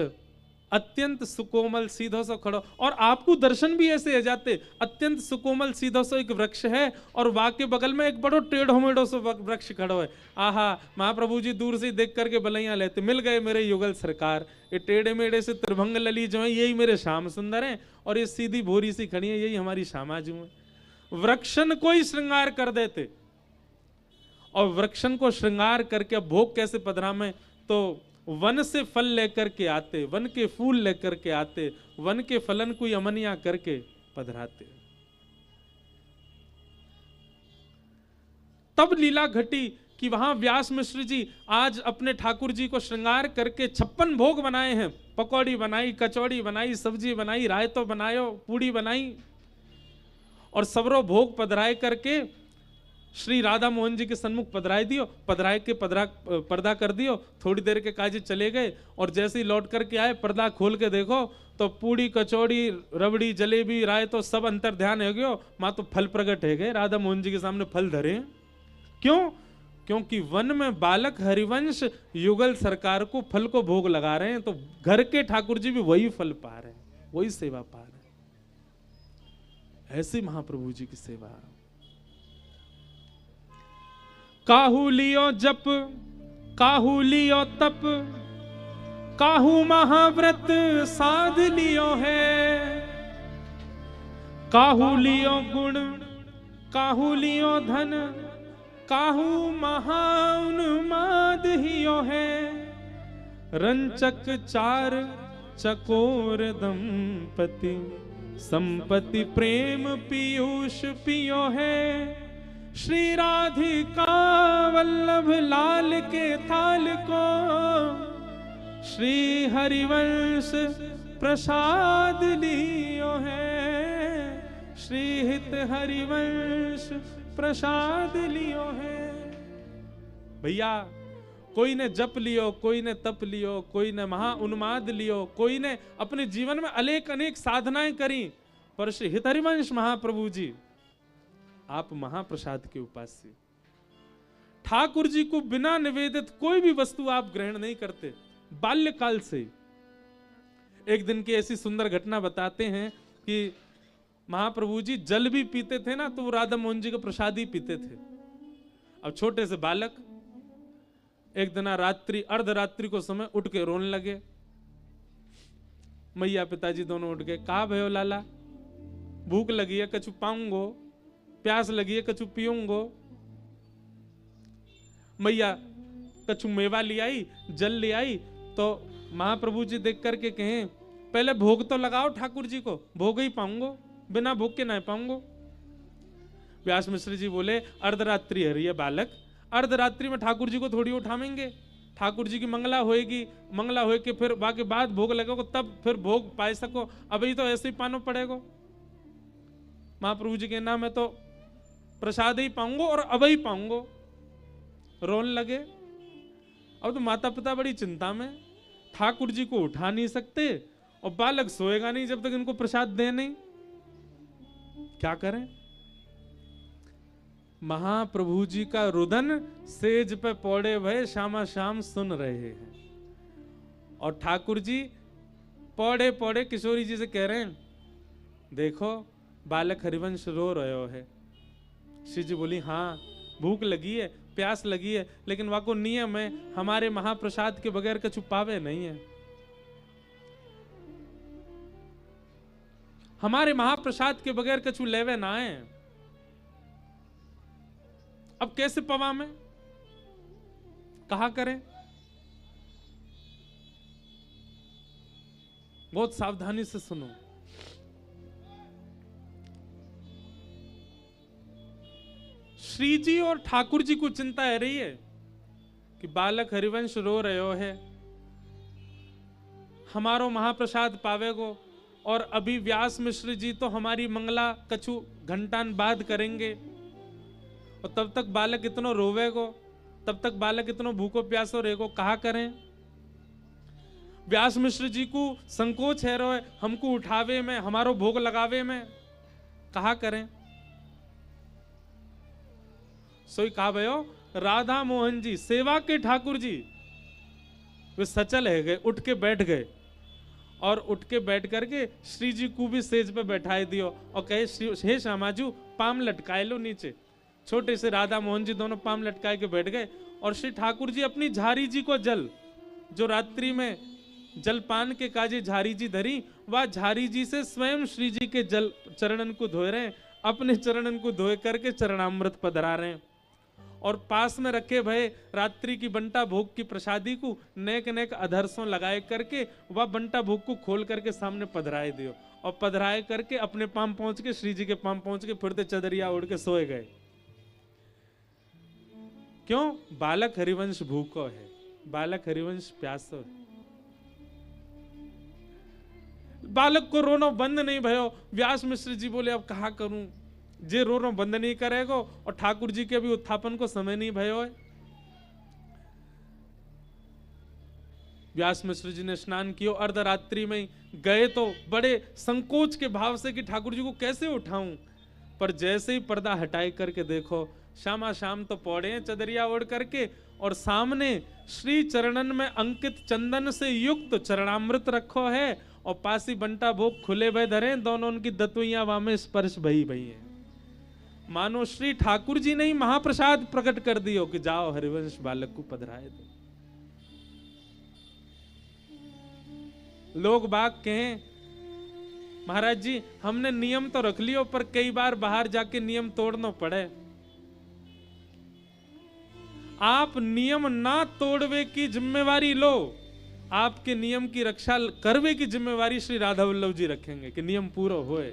अत्यंत सुकोमल सीधो सो खड़ो, और आपको दर्शन भी ऐसे हो जाते, अत्यंत सुकोमल सीधो सो एक वृक्ष है और वहां के बगल में एक बड़ो टेढ़ो मेढ़ो सो वृक्ष खड़ो है। आहा, महाप्रभु जी दूर से देख करके बलैया लेते, मिल गए मेरे युगल सरकार, ये टेढ़े मेढ़े से त्रिभंग लली जो है यही मेरे श्याम सुंदर हैं, और ये सीधी भोरी सी खड़ी है यही हमारी श्यामाजू है। वृक्षन को ही श्रृंगार कर देते, और वृक्षन को श्रृंगार करके अब भोग कैसे पधरामे, तो वन से फल लेकर के आते, वन के फूल लेकर के आते, वन के फलन को अमनिया करके पधराते। तब लीला घटी कि वहां व्यास मिश्र जी आज अपने ठाकुर जी को श्रृंगार करके 56 भोग बनाए हैं, पकौड़ी बनाई, कचौड़ी बनाई, सब्जी बनाई, रायतो बनायो, पूड़ी बनाई, और सबरो भोग पधराए करके श्री राधा मोहन जी के सन्मुख पधराए दियो, पधराए के पर्दा कर दियो, थोड़ी देर के काजे चले गए, और जैसे ही लौट करके आए पर्दा खोल के देखो तो पूड़ी, कचौड़ी, रबड़ी, जलेबी, राय तो सब अंतर ध्यान हो गयो, मां तो फल प्रकट है गए, राधा मोहन जी के सामने फल धरे। क्यों? क्योंकि वन में बालक हरिवंश युगल सरकार को फल को भोग लगा रहे हैं, तो घर के ठाकुर जी भी वही फल पा रहे हैं, वही सेवा पा रहे हैं। ऐसी महाप्रभु जी की सेवा। काहू लियो जप, काहू लियो तप, काहू महाव्रत साध लियो है, काहू लियो गुण, काहू लियो धन, काहू महाउन्माद हियो है, रंचक चार चकोर दंपति, संपत्ति प्रेम पीयूष पियो है, श्री राधिका वल्लभ लाल के थाल को, श्री हरिवंश प्रसाद लियो है, श्री हित हरिवंश प्रसाद लियो है। भैया, कोई ने जप लियो, कोई ने तप लियो, कोई ने महा उन्माद लियो, कोई ने अपने जीवन में अनेक अनेक साधनाएं करी, पर श्री हित हरिवंश महाप्रभु जी आप महाप्रसाद के उपास्य। ठाकुर जी को बिना निवेदित कोई भी वस्तु आप ग्रहण नहीं करते, बाल्यकाल से। एक दिन की ऐसी सुंदर घटना बताते हैं कि महाप्रभु जी जल भी पीते थे ना, तो वो राधा मोहन जी का प्रसाद ही पीते थे। अब छोटे से बालक एक दिन रात्रि, अर्धरात्रि को समय उठ के रोने लगे। मैया पिताजी दोनों उठ गए, कहा भयो लाला, भूख लगी है, कछु पाऊंगो, प्यास लगी है, कछु पीऊंगो। मैया कछु मेवा ले आई, जल ले आई, तो महाप्रभु जी देख करके कहें, पहले भोग तो लगाओ ठाकुर जी को, भोग ही पाऊंगो, बिना भोग के नहीं पाऊंगो। व्यास मिश्र जी बोले, अर्धरात्रि है रही है बालक, अर्धरात्रि में ठाकुर जी को थोड़ी उठावेंगे, ठाकुर जी की मंगला होएगी, मंगला होए के फिर बाकी बाद भोग लगेगा, तब फिर भोग पाए सको, अभी तो ऐसे ही पानो पड़ेगा। महाप्रभु जी के नाम में तो प्रसाद ही पाऊंगो और अब ही पाऊंगो। रोन लगे। अब तो माता पिता बड़ी चिंता में, ठाकुर जी को उठा नहीं सकते और बालक सोएगा नहीं जब तक इनको प्रसाद दे नहीं, क्या करें। महाप्रभु जी का रुदन सेज पे पौड़े भय श्यामा श्याम सुन रहे हैं, और ठाकुर जी पौड़े पौड़े किशोरी जी से कह रहे हैं, देखो बालक हरिवंश रो रहे है। श्री जी बोली, हाँ भूख लगी है, प्यास लगी है, लेकिन वाको नियम है, हमारे महाप्रसाद के बगैर कछु पावे नहीं है। हमारे महाप्रसाद के बगैर कछु लेवे ना है। अब कैसे पवा में, कहा करें। बहुत सावधानी से सुनो। श्री जी और ठाकुर जी को चिंता है रही है कि बालक हरिवंश रो रहे है, हमारो महाप्रसाद पावेगो, और अभी व्यास मिश्र जी तो हमारी मंगला कछु घंटान बाद करेंगे, और तब तक बालक इतनो रोवेगो, तब तक बालक इतनो भूखो प्यासो रहेगो, कहा करें। व्यास मिश्र जी को संकोच है रो, हमको उठावे में, हमारो भोग लगावे में, कहा करें। सोई कहा भयो, राधा मोहन जी सेवा के ठाकुर जी वे सचल है गए, उठ के बैठ गए, और उठ के बैठ करके श्री जी को भी सेज पे बैठाए दियो और कहे हे श्यामाजू पाम लटकाए लो नीचे। छोटे से राधा मोहन जी दोनों पाम लटकाए के बैठ गए, और श्री ठाकुर जी अपनी झारी जी को जल, जो रात्रि में जलपान के काजे झारी जी धरी, वह झारी जी से स्वयं श्री जी के जल चरणन को धोए रहे, अपने चरणन को धोए करके चरणामृत पधरा रहे हैं। और पास में रखे भय रात्रि की बंटा भोग की प्रसादी को नेक नेक अधरसों लगाए करके वह बंटा भोग को खोल करके सामने पधराए दियो, और पधराए करके अपने पाम पहुंच के श्री जी के पाम पहुंच के फिरते चदरिया उड़ के सोए गए। क्यों? बालक हरिवंश भूखो है, बालक हरिवंश प्यासो है। बालक को रोना बंद नहीं भयो। व्यास मिश्र जी बोले अब कहा करूं, जे रो बंद नहीं करेगो, और ठाकुर जी के भी उत्थापन को समय नहीं भयो है। व्यास मिश्र जी ने स्नान किया, अर्धरात्रि में गए तो बड़े संकोच के भाव से कि ठाकुर जी को कैसे उठाऊं, पर जैसे ही पर्दा हटाए करके देखो, श्यामा शाम तो पौड़े हैं चदरिया ओढ़ करके, और सामने श्री चरणन में अंकित चंदन से युक्त चरणामृत रखो है, और पासी बंटा भोग खुले भय धरे, दोनों उनकी दतुइयां वामे स्पर्श भई भई है। मानो श्री ठाकुर जी ने ही महाप्रसाद प्रकट कर दियो कि जाओ हरिवंश बालक को पधराए दो। लोग बाग कहें महाराज जी हमने नियम तो रख लियो, पर कई बार बाहर जाके नियम तोड़ना पड़े। आप नियम ना तोड़वे की जिम्मेवारी लो, आपके नियम की रक्षा करवे की जिम्मेवारी श्री राधा वल्लभ जी रखेंगे कि नियम पूरा होए।